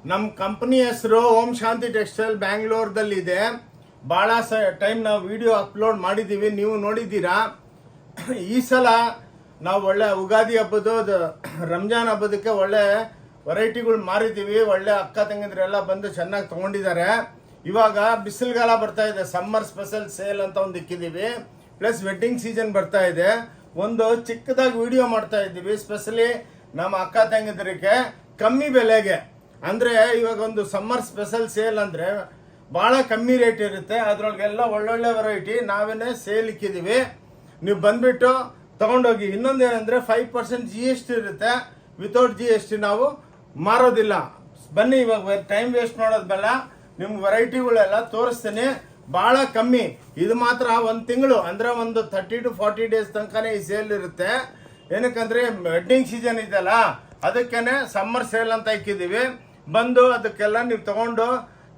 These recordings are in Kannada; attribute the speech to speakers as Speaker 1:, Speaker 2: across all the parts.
Speaker 1: ನಮ್ಮ ಕಂಪನಿ ಹೆಸರು ಓಂ ಶಾಂತಿ ಟೆಕ್ಸ್ಟೈಲ್ ಬ್ಯಾಂಗ್ಳೂರ್ದಲ್ಲಿದೆ. ಭಾಳ ಟೈಮ್ ನಾವು ವಿಡಿಯೋ ಅಪ್ಲೋಡ್ ಮಾಡಿದ್ದೀವಿ, ನೀವು ನೋಡಿದ್ದೀರಾ. ಈ ಸಲ ನಾವು ಒಳ್ಳೆ ಉಗಾದಿ ಹಬ್ಬದ ರಂಜಾನ್ ಹಬ್ಬದಕ್ಕೆ ಒಳ್ಳೆ ವೆರೈಟಿಗಳು ಮಾರಿದ್ದೀವಿ. ಒಳ್ಳೆ ಅಕ್ಕ ತಂಗಿದ್ರೆಲ್ಲ ಬಂದು ಚೆನ್ನಾಗಿ ತೊಗೊಂಡಿದ್ದಾರೆ. ಇವಾಗ ಬಿಸಿಲುಗಾಲ ಬರ್ತಾ ಇದೆ, ಸಮ್ಮರ್ ಸ್ಪೆಷಲ್ ಸೇಲ್ ಅಂತ ಒಂದು ಇಕ್ಕಿದ್ದೀವಿ. ಪ್ಲಸ್ ವೆಡ್ಡಿಂಗ್ ಸೀಸನ್ ಬರ್ತಾ ಇದೆ. ಒಂದು ಚಿಕ್ಕದಾಗಿ ವಿಡಿಯೋ ಮಾಡ್ತಾ ಇದ್ದೀವಿ, ಸ್ಪೆಷಲಿ ನಮ್ಮ ಅಕ್ಕ ತಂಗಿದ್ರಿಗೆ ಕಮ್ಮಿ ಬೆಲೆಗೆ. ಅಂದರೆ ಇವಾಗ ಒಂದು ಸಮ್ಮರ್ ಸ್ಪೆಷಲ್ ಸೇಲ್ ಅಂದರೆ ಭಾಳ ಕಮ್ಮಿ ರೇಟ್ ಇರುತ್ತೆ. ಅದರೊಳಗೆಲ್ಲ ಒಳ್ಳೊಳ್ಳೆ ವೆರೈಟಿ ನಾವೇನೇ ಸೇಲ್ ಇಕ್ಕಿದ್ದೀವಿ. ನೀವು ಬಂದುಬಿಟ್ಟು ತೊಗೊಂಡೋಗಿ. ಇನ್ನೊಂದೇನೆಂದರೆ 5% GST ಇರುತ್ತೆ. ವಿತೌಟ್ GST ನಾವು ಮಾರೋದಿಲ್ಲ. ಬನ್ನಿ, ಇವಾಗ ಟೈಮ್ ವೇಸ್ಟ್ ಮಾಡೋದು ಬೇಡ, ನಿಮ್ಗೆ ವೆರೈಟಿಗಳೆಲ್ಲ ತೋರಿಸ್ತೀನಿ. ಭಾಳ ಕಮ್ಮಿ. ಇದು ಮಾತ್ರ ಒಂದು ತಿಂಗಳು ಅಂದರೆ ಒಂದು 30 to 40 ಡೇಸ್ ತನಕನೇ ಈ ಸೇಲ್ ಇರುತ್ತೆ. ಏನಕ್ಕಂದರೆ ವೆಡ್ಡಿಂಗ್ ಸೀಸನ್ ಇದೆಯಲ್ಲ, ಅದಕ್ಕೇ ಸಮ್ಮರ್ ಸೇಲ್ ಅಂತ ಇಕ್ಕಿದ್ದೀವಿ. ಬಂದು ಅದಕ್ಕೆಲ್ಲ ನೀವು ತೊಗೊಂಡು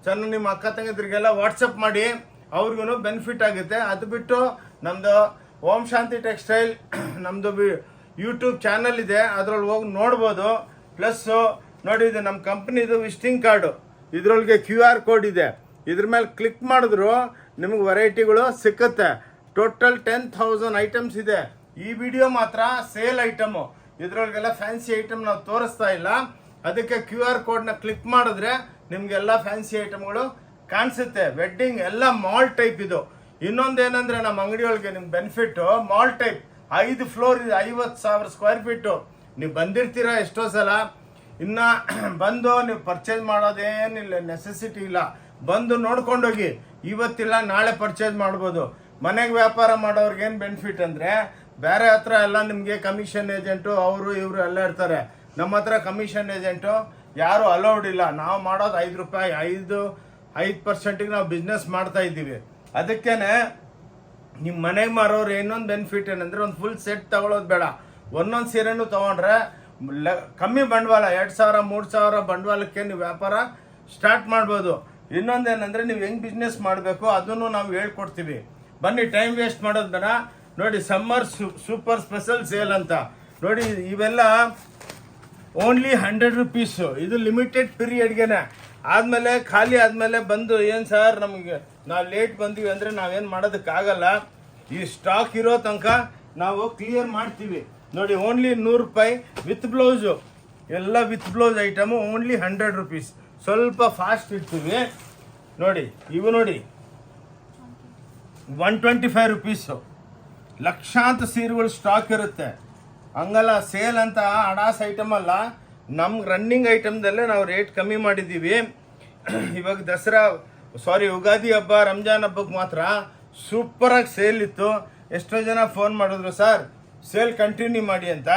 Speaker 1: ಚೆನ್ನಾಗಿ ನಿಮ್ಮ ಅಕ್ಕ ತಂಗಿದ್ರಿಗೆಲ್ಲ ವಾಟ್ಸಪ್ ಮಾಡಿ, ಅವ್ರಿಗೂ ಬೆನಿಫಿಟ್ ಆಗುತ್ತೆ. ಅದು ಬಿಟ್ಟು ನಮ್ಮದು ಓಂ ಶಾಂತಿ ಟೆಕ್ಸ್ಟೈಲ್ ನಮ್ಮದು ಯೂಟ್ಯೂಬ್ ಚಾನಲ್ ಇದೆ, ಅದ್ರೊಳಗೆ ಹೋಗಿ ನೋಡ್ಬೋದು. ಪ್ಲಸ್ಸು ನೋಡಿ, ಇದು ನಮ್ಮ ಕಂಪ್ನಿದು ವಿಸಿಟಿಂಗ್ ಕಾರ್ಡು, ಇದರೊಳಗೆ QR ಕೋಡ್ ಇದೆ. ಇದ್ರ ಮೇಲೆ ಕ್ಲಿಕ್ ಮಾಡಿದ್ರು ನಿಮಗೆ ವೆರೈಟಿಗಳು ಸಿಕ್ಕುತ್ತೆ. ಟೋಟಲ್ 10,000 ಐಟಮ್ಸ್ ಇದೆ. ಈ ವಿಡಿಯೋ ಮಾತ್ರ ಸೇಲ್ ಐಟಮು, ಇದರೊಳಗೆಲ್ಲ ಫ್ಯಾನ್ಸಿ ಐಟಮ್ ನಾವು ತೋರಿಸ್ತಾ ಇಲ್ಲ. ಅದಕ್ಕೆ QR ಕೋಡ್ನ ಕ್ಲಿಕ್ ಮಾಡಿದ್ರೆ ನಿಮಗೆಲ್ಲ ಫ್ಯಾನ್ಸಿ ಐಟಮ್ಗಳು ಕಾಣಿಸುತ್ತೆ. ವೆಡ್ಡಿಂಗ್ ಎಲ್ಲ ಮಾಲ್ ಟೈಪ್ ಇದು. ಇನ್ನೊಂದೇನೆಂದರೆ ನಮ್ಮ ಅಂಗಡಿಯೊಳಗೆ ನಿಮ್ಗೆ ಬೆನಿಫಿಟ್ಟು, ಮಾಲ್ ಟೈಪ್ 5 ಫ್ಲೋರ್ ಇದೆ, 50,000 ಸ್ಕ್ವೇರ್ ಫೀಟು. ನೀವು ಬಂದಿರ್ತೀರಾ ಎಷ್ಟೋ ಸಲ. ಇನ್ನು ಬಂದು ನೀವು ಪರ್ಚೇಸ್ ಮಾಡೋದೇನಿಲ್ಲ, ನೆಸೆಸಿಟಿ ಇಲ್ಲ. ಬಂದು ನೋಡ್ಕೊಂಡೋಗಿ, ಇವತ್ತಿಲ್ಲ ನಾಳೆ ಪರ್ಚೇಸ್ ಮಾಡ್ಬೋದು. ಮನೆಗೆ ವ್ಯಾಪಾರ ಮಾಡೋರ್ಗೆ ಏನು ಬೆನಿಫಿಟ್ ಅಂದರೆ, ಬೇರೆ ಹತ್ರ ಎಲ್ಲ ನಿಮಗೆ ಕಮಿಷನ್ ಏಜೆಂಟು ಅವರು ಇವರು ಎಲ್ಲ ಇರ್ತಾರೆ. ನಮ್ಮ ಹತ್ರ ಕಮಿಷನ್ ಏಜೆಂಟು ಯಾರು ಅಲೌಡ್ ಇಲ್ಲ. ನಾವು ಮಾಡೋದು 5 ರೂಪಾಯಿ, 5% ನಾವು ಬಿಸ್ನೆಸ್ ಮಾಡ್ತಾ ಇದ್ದೀವಿ. ಅದಕ್ಕೇ ನಿಮ್ಮ ಮನೆಗೆ ಮಾರೋರು ಇನ್ನೊಂದು ಬೆನಿಫಿಟ್ ಏನಂದರೆ, ಒಂದು ಫುಲ್ ಸೆಟ್ ತಗೊಳ್ಳೋದು ಬೇಡ. ಒಂದೊಂದು ಸೀರೆನೂ ತೊಗೊಂಡ್ರೆ ಕಮ್ಮಿ ಬಂಡವಾಳ, 2,000 3,000 ಬಂಡವಾಳಕ್ಕೆ ನೀವು ವ್ಯಾಪಾರ ಸ್ಟಾರ್ಟ್ ಮಾಡ್ಬೋದು. ಇನ್ನೊಂದೇನೆಂದರೆ, ನೀವು ಹೆಂಗೆ ಬಿಸ್ನೆಸ್ ಮಾಡಬೇಕು ಅದನ್ನು ನಾವು ಹೇಳ್ಕೊಡ್ತೀವಿ. ಬನ್ನಿ, ಟೈಮ್ ವೇಸ್ಟ್ ಮಾಡೋದು ಬೇಡ. ನೋಡಿ, ಸಮ್ಮರ್ ಸೂಪರ್ ಸ್ಪೆಷಲ್ ಸೇಲ್ ಅಂತ ನೋಡಿ. ಇವೆಲ್ಲ ಓನ್ಲಿ 100 ರುಪೀಸು. ಇದು ಲಿಮಿಟೆಡ್ ಪೀರಿಯಡ್ಗೆನೆ. ಆದಮೇಲೆ ಖಾಲಿ ಆದಮೇಲೆ ಬಂದು, ಏನು ಸರ್ ನಮಗೆ ನಾವು ಲೇಟ್ ಬಂದೀವಿ ಅಂದರೆ ನಾವೇನು ಮಾಡೋದಕ್ಕಾಗಲ್ಲ. ಈ ಸ್ಟಾಕ್ ಇರೋ ತನಕ ನಾವು ಕ್ಲಿಯರ್ ಮಾಡ್ತೀವಿ. ನೋಡಿ, ಓನ್ಲಿ 100 ರೂಪಾಯಿ ವಿತ್ ಬ್ಲೌಸು, ಎಲ್ಲ with blouse item only 100 rupees. ಸ್ವಲ್ಪ ಫಾಸ್ಟ್ ಇರ್ತೀವಿ. ನೋಡಿ, ಇವು ನೋಡಿ 125 ರುಪೀಸು. ಲಕ್ಷಾಂತರ ಸೀರೆಗಳು ಸ್ಟಾಕ್ ಇರುತ್ತೆ. ಹಂಗಲ್ಲ, ಸೇಲ್ ಅಂತ ಅಡಾಸ್ ಐಟಮ್ ಅಲ್ಲ, ನಮ್ಗೆ ರನ್ನಿಂಗ್ ಐಟಮ್ದಲ್ಲೇ ನಾವು ರೇಟ್ ಕಮ್ಮಿ ಮಾಡಿದ್ದೀವಿ. ಇವಾಗ ಉಗಾದಿ ಹಬ್ಬ ರಂಜಾನ್ ಹಬ್ಬಕ್ಕೆ ಮಾತ್ರ ಸೂಪರಾಗಿ ಸೇಲ್ ಇತ್ತು. ಎಷ್ಟೋ ಜನ ಫೋನ್ ಮಾಡಿದ್ರು, ಸರ್ ಸೇಲ್ ಕಂಟಿನ್ಯೂ ಮಾಡಿ ಅಂತ.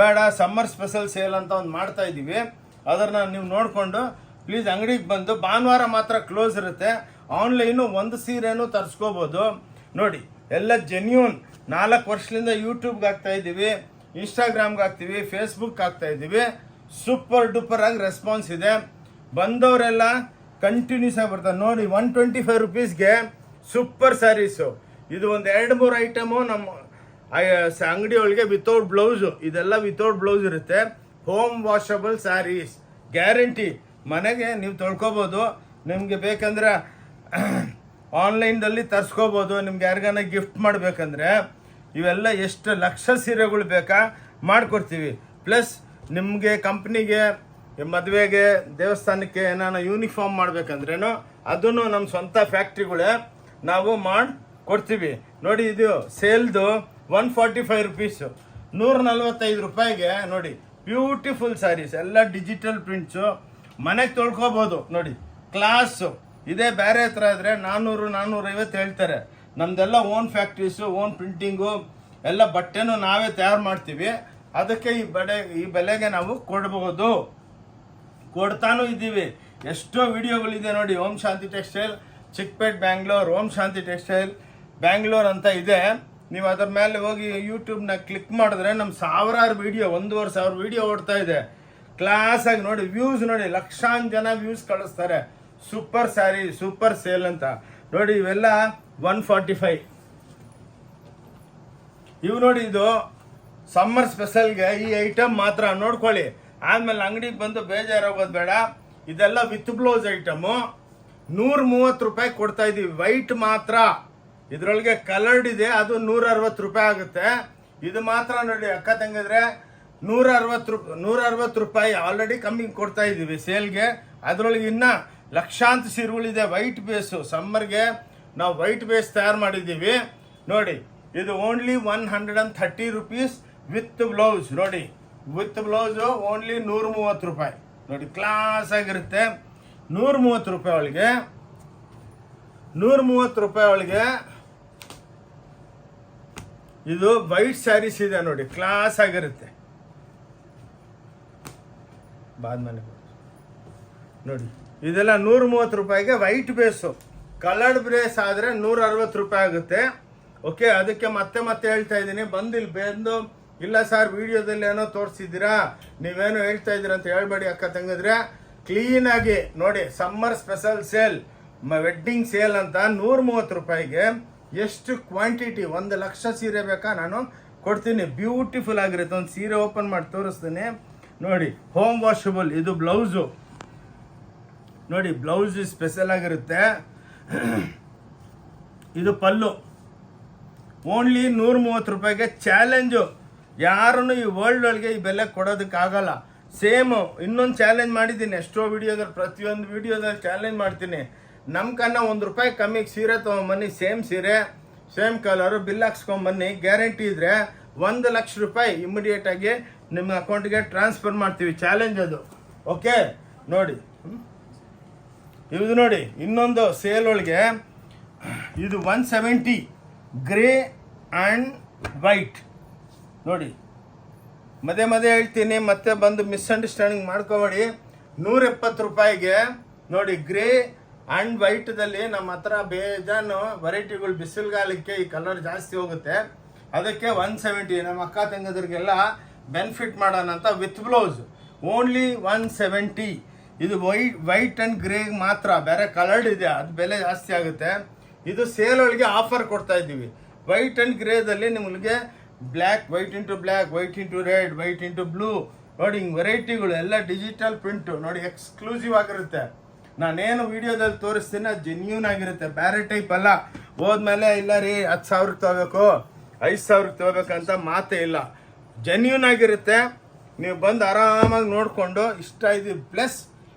Speaker 1: ಬೇಡ, ಸಮ್ಮರ್ ಸ್ಪೆಷಲ್ ಸೇಲ್ ಅಂತ ಒಂದು ಮಾಡ್ತಾ ಇದ್ದೀವಿ. ಅದನ್ನು ನೀವು ನೋಡಿಕೊಂಡು ಪ್ಲೀಸ್ ಅಂಗಡಿಗೆ ಬಂದು. ಭಾನುವಾರ ಮಾತ್ರ ಕ್ಲೋಸ್ ಇರುತ್ತೆ. ಆನ್ಲೈನು ಒಂದು ಸೀರೆನೂ ತರಿಸ್ಕೋಬೋದು. ನೋಡಿ, ಎಲ್ಲ ಜೆನ್ಯೂನ್. 4 ವರ್ಷದಿಂದ ಯೂಟ್ಯೂಬ್ಗೆ ಹಾಕ್ತಾ ಇದ್ದೀವಿ, ಇನ್ಸ್ಟಾಗ್ರಾಮ್ಗೆ ಹಾಕ್ತೀವಿ, ಫೇಸ್ಬುಕ್ ಹಾಕ್ತಾ ಇದ್ದೀವಿ. ಸೂಪರ್ ಡೂಪರ್ ಆಗಿ ರೆಸ್ಪಾನ್ಸ್ ಇದೆ. ಬಂದವರೆಲ್ಲ ಕಂಟಿನ್ಯೂಸ್ ಆಗಿ ಬರ್ತಾರೆ. ನೋಡಿ, 125 ರುಪೀಸ್ಗೆ ಸೂಪರ್ ಸ್ಯಾರೀಸು. ಇದು ಒಂದು 2-3 ಐಟಮು ನಮ್ಮ ಅಂಗಡಿ ಒಳಗೆ ವಿತೌಟ್ ಬ್ಲೌಸು. ಇದೆಲ್ಲ ವಿತೌಟ್ ಬ್ಲೌಸ್ ಇರುತ್ತೆ. Home washable sarees guarantee. ಮನೆಗೆ ನೀವು ತೊಳ್ಕೊಬೋದು. ನಿಮಗೆ ಬೇಕಂದ್ರೆ ಆನ್ಲೈನ್ದಲ್ಲಿ ತರಿಸ್ಕೋಬೋದು. ನಿಮ್ಗೆ ಯಾರಿಗಾನ ಗಿಫ್ಟ್ ಮಾಡಬೇಕಂದ್ರೆ ಇವೆಲ್ಲ ಎಷ್ಟು ಲಕ್ಷ ಸೀರೆಗಳು ಬೇಕಾ ಮಾಡಿಕೊಡ್ತೀವಿ. ಪ್ಲಸ್ ನಿಮಗೆ ಕಂಪ್ನಿಗೆ, ಮದುವೆಗೆ, ದೇವಸ್ಥಾನಕ್ಕೆ ಏನಾನ ಯೂನಿಫಾರ್ಮ್ ಮಾಡಬೇಕಂದ್ರೇನು ಅದನ್ನು ನಮ್ಮ ಸ್ವಂತ ಫ್ಯಾಕ್ಟ್ರಿಗಳೇ ನಾವು ಮಾಡಿ ಕೊಡ್ತೀವಿ. ನೋಡಿ, ಇದು ಸೇಲ್ದು 145 ರುಪೀಸು, 145 ರೂಪಾಯಿಗೆ ನೋಡಿ ಬ್ಯೂಟಿಫುಲ್ ಸ್ಯಾರೀಸ್, ಎಲ್ಲ ಡಿಜಿಟಲ್ ಪ್ರಿಂಟ್ಸು. ಮನೆಗೆ ತೊಳ್ಕೊಬೋದು. ನೋಡಿ, ಕ್ಲಾಸು. ಇದೇ ಬೇರೆ ಹತ್ರ ಇದ್ರೆ 400-450 ಹೇಳ್ತಾರೆ. ನಮ್ದೆಲ್ಲ ಓನ್ ಫ್ಯಾಕ್ಟ್ರೀಸು, ಓನ್ ಪ್ರಿಂಟಿಂಗು, ಎಲ್ಲ ಬಟ್ಟೆನೂ ನಾವೇ ತಯಾರು ಮಾಡ್ತೀವಿ. ಅದಕ್ಕೆ ಈ ಬೆಲೆಗೆ ನಾವು ಕೊಡ್ಬೋದು, ಕೊಡ್ತಾನೂ ಇದ್ದೀವಿ. ಎಷ್ಟೋ ವಿಡಿಯೋಗಳಿದೆ ನೋಡಿ. ಓಂ ಶಾಂತಿ ಟೆಕ್ಸ್ಟೈಲ್ ಚಿಕ್ಕಪೇಟ್ ಬ್ಯಾಂಗ್ಳೂರ್, ಓಂ ಶಾಂತಿ ಟೆಕ್ಸ್ಟೈಲ್ ಬ್ಯಾಂಗ್ಳೂರ್ ಅಂತ ಇದೆ. ನೀವು ಅದ್ರ ಮೇಲೆ ಹೋಗಿ ಯೂಟ್ಯೂಬ್ನ ಕ್ಲಿಕ್ ಮಾಡಿದ್ರೆ ನಮ್ಮ 1000 ವೀಡಿಯೋ, 1,500 ವೀಡಿಯೋ ಓಡ್ತಾ ಇದೆ. ಕ್ಲಾಸಾಗಿ ನೋಡಿ, ವ್ಯೂಸ್ ನೋಡಿ, ಲಕ್ಷಾಂತರ ಜನ ವ್ಯೂಸ್ ಕಳಿಸ್ತಾರೆ. ಸೂಪರ್ ಸ್ಯಾರಿ, ಸೂಪರ್ ಸೇಲ್ ಅಂತ ನೋಡಿ. ಇವೆಲ್ಲ 145. ಇವು ನೋಡಿ, ಇದು ಸಮ್ಮರ್ ಸ್ಪೆಷಲ್ಗೆ ಈ ಐಟಮ್ ಮಾತ್ರ ನೋಡ್ಕೊಳ್ಳಿ. ಆದಮೇಲೆ ಅಂಗಡಿಗೆ ಬಂದು ಬೇಜಾರಾಗೋದು ಬೇಡ. ಇದೆಲ್ಲ ವಿತ್ ಬ್ಲೌಸ್ ಐಟಮು. 130 ರೂಪಾಯಿ ಕೊಡ್ತಾ ಇದೀವಿ. ವೈಟ್ ಮಾತ್ರ, ಇದರೊಳಗೆ ಕಲರ್ಡ್ ಇದೆ, ಅದು 160 ರೂಪಾಯಿ ಆಗುತ್ತೆ. ಇದು ಮಾತ್ರ ನೋಡಿ ಅಕ್ಕ ತಂಗಿದ್ರೆ 160 ರೂಪಾಯಿ ಆಲ್ರೆಡಿ ಕಮ್ಮಿ ಕೊಡ್ತಾ ಇದೀವಿ ಸೇಲ್ಗೆ. ಅದರೊಳಗೆ ಇನ್ನ ಲಕ್ಷಾಂತರ ಸೀರೆಗಳಿದೆ ವೈಟ್ ಬೇಸು. ಸಮ್ಮರ್ಗೆ ನಾವು ವೈಟ್ ಬೇಸ್ ತಯಾರು ಮಾಡಿದ್ದೀವಿ ನೋಡಿ. ಇದು ಓನ್ಲಿ 130 ರುಪೀಸ್ ವಿತ್ ಬ್ಲೌಸ್ ನೋಡಿ. ವಿತ್ ಬ್ಲೌಸು ಓನ್ಲಿ 130 ರೂಪಾಯಿ ನೋಡಿ. ಕ್ಲಾಸ್ ಆಗಿರುತ್ತೆ. 130 ರೂಪಾಯಿ ಒಳಗೆ 130 ರೂಪಾಯಿ ಒಳಗೆ ಇದು ವೈಟ್ ಸ್ಯಾರೀಸ್ ಇದೆ ನೋಡಿ. ಕ್ಲಾಸ್ ಆಗಿರುತ್ತೆ. ಬಾದ್ಮೇಲೆ ನೋಡಿ, ಇದೆಲ್ಲ 130 ರೂಪಾಯಿಗೆ ವೈಟ್ ಬೇಸು. ಕಲರ್ಡ್ ಬೇಸ್ ಆದರೆ 160 ರೂಪಾಯಿ ಆಗುತ್ತೆ. ಓಕೆ, ಅದಕ್ಕೆ ಮತ್ತೆ ಹೇಳ್ತಾ ಇದ್ದೀನಿ, ಬಂದು ಇಲ್ಲ ಸರ್ ವಿಡಿಯೋದಲ್ಲಿ ಏನೋ ತೋರಿಸಿದ್ದೀರಾ, ನೀವೇನೋ ಹೇಳ್ತಾ ಇದ್ದೀರಾ ಅಂತ ಹೇಳ್ಬೇಡಿ ಅಕ್ಕ ತಂಗಿದ್ರೆ. ಕ್ಲೀನಾಗಿ ನೋಡಿ, summer special sale, wedding sale ಅಂತ 130 ರೂಪಾಯಿಗೆ ಎಷ್ಟು ಕ್ವಾಂಟಿಟಿ, 1 ಲಕ್ಷ ಸೀರೆ ಬೇಕಾ ನಾನು ಕೊಡ್ತೀನಿ. ಬ್ಯೂಟಿಫುಲ್ ಆಗಿರುತ್ತೆ. ಒಂದು ಸೀರೆ ಓಪನ್ ಮಾಡಿ ತೋರಿಸ್ತೀನಿ ನೋಡಿ. Home washable. ಇದು ಬ್ಲೌಸು ನೋಡಿ, ಬ್ಲೌಸ್ ಸ್ಪೆಷಲ್ ಆಗಿರುತ್ತೆ. ಇದು ಪಲ್ಲು. ಓನ್ಲಿ 130 ರೂಪಾಯಿಗೆ ಚಾಲೆಂಜು. ಯಾರನ್ನು ಈ ವರ್ಲ್ಡ್ ಒಳಗೆ ಈ ಬೆಲೆ ಕೊಡೋದಕ್ಕಾಗಲ್ಲ. ಸೇಮು ಇನ್ನೊಂದು ಚಾಲೆಂಜ್ ಮಾಡಿದ್ದೀನಿ ಎಷ್ಟೋ ವಿಡಿಯೋದಲ್ಲಿ, ಪ್ರತಿಯೊಂದು ವಿಡಿಯೋದಲ್ಲಿ ಚಾಲೆಂಜ್ ಮಾಡ್ತೀನಿ. ನಮ್ಮ ಕನ್ನ 1 ರೂಪಾಯಿ ಕಮ್ಮಿಗೆ ಸೀರೆ ತೊಗೊಂಬನ್ನಿ, ಸೇಮ್ ಸೀರೆ ಸೇಮ್ ಕಲರು, ಬಿಲ್ ಹಾಕ್ಸ್ಕೊಂಬನ್ನಿ. ಗ್ಯಾರಂಟಿ ಇದ್ರೆ 1 ಲಕ್ಷ ರೂಪಾಯಿ ಇಮಿಡಿಯೇಟಾಗಿ ನಿಮ್ಮ ಅಕೌಂಟ್ಗೆ ಟ್ರಾನ್ಸ್ಫರ್ ಮಾಡ್ತೀವಿ. ಚಾಲೆಂಜ್ ಅದು. ಓಕೆ ನೋಡಿ, ಇದು ನೋಡಿ ಇನ್ನೊಂದು ಸೇಲ್ ಒಳಗೆ. ಇದು 170 ಗ್ರೇ ಆ್ಯಂಡ್ ವೈಟ್ ನೋಡಿ. ಮಧ್ಯೆ ಹೇಳ್ತೀನಿ, ಮತ್ತೆ ಬಂದು ಮಿಸ್ಅಂಡರ್ಸ್ಟ್ಯಾಂಡಿಂಗ್ ಮಾಡ್ಕೋಬೇಡಿ. 170 ರೂಪಾಯಿಗೆ ನೋಡಿ. ಗ್ರೇ ಆ್ಯಂಡ್ ವೈಟ್ದಲ್ಲಿ ನಮ್ಮ ಹತ್ರ ಬೇಜಾನು ವೆರೈಟಿಗಳು. ಬಿಸಿಲುಗಾಲಕ್ಕೆ ಈ ಕಲರ್ ಜಾಸ್ತಿ ಹೋಗುತ್ತೆ, ಅದಕ್ಕೆ 170. ನಮ್ಮ ಅಕ್ಕ ತಂಗದ್ರಿಗೆಲ್ಲ ಬೆನಿಫಿಟ್ ಮಾಡೋಣ ಅಂತ ವಿತ್ ಬ್ಲೌಸ್ ಓನ್ಲಿ 170. ಇದು ವೈಟ್ ಆ್ಯಂಡ್ ಗ್ರೇಗೆ ಮಾತ್ರ, ಬೇರೆ ಕಲರ್ಡ್ ಇದೆ ಅದು ಬೆಲೆ ಜಾಸ್ತಿ ಆಗುತ್ತೆ. ಇದು ಸೇಲ್ ಒಳಗೆ ಆಫರ್ ಕೊಡ್ತಾ ಇದ್ದೀವಿ. ವೈಟ್ ಆ್ಯಂಡ್ ಗ್ರೇದಲ್ಲಿ ನಿಮಗೆ black, white into black, white into red, white into blue ನೋಡಿ. ಹಿಂಗೆ ವೆರೈಟಿಗಳು ಎಲ್ಲ ಡಿಜಿಟಲ್ ಪ್ರಿಂಟು ನೋಡಿ, ಎಕ್ಸ್ಕ್ಲೂಸಿವ್ ಆಗಿರುತ್ತೆ. ನಾನೇನು ವಿಡಿಯೋದಲ್ಲಿ ತೋರಿಸ್ತೀನಿ ಅದು ಜೆನ್ಯೂನ್ ಆಗಿರುತ್ತೆ, ಬೇರೆ ಟೈಪ್ ಅಲ್ಲ. ಹೋದ್ಮೇಲೆ ಇಲ್ಲ ರೀ 10,000ಕ್ಕೆ ತೊಗೋಬೇಕು, 5,000ಕ್ಕೆ ತೊಗೋಬೇಕಂತ ಮಾತೇ ಇಲ್ಲ. ಜೆನ್ಯೂನ್ ಆಗಿರುತ್ತೆ. ನೀವು ಬಂದು ಆರಾಮಾಗಿ ನೋಡಿಕೊಂಡು ಇಷ್ಟ ಇದೆ. ಪ್ಲಸ್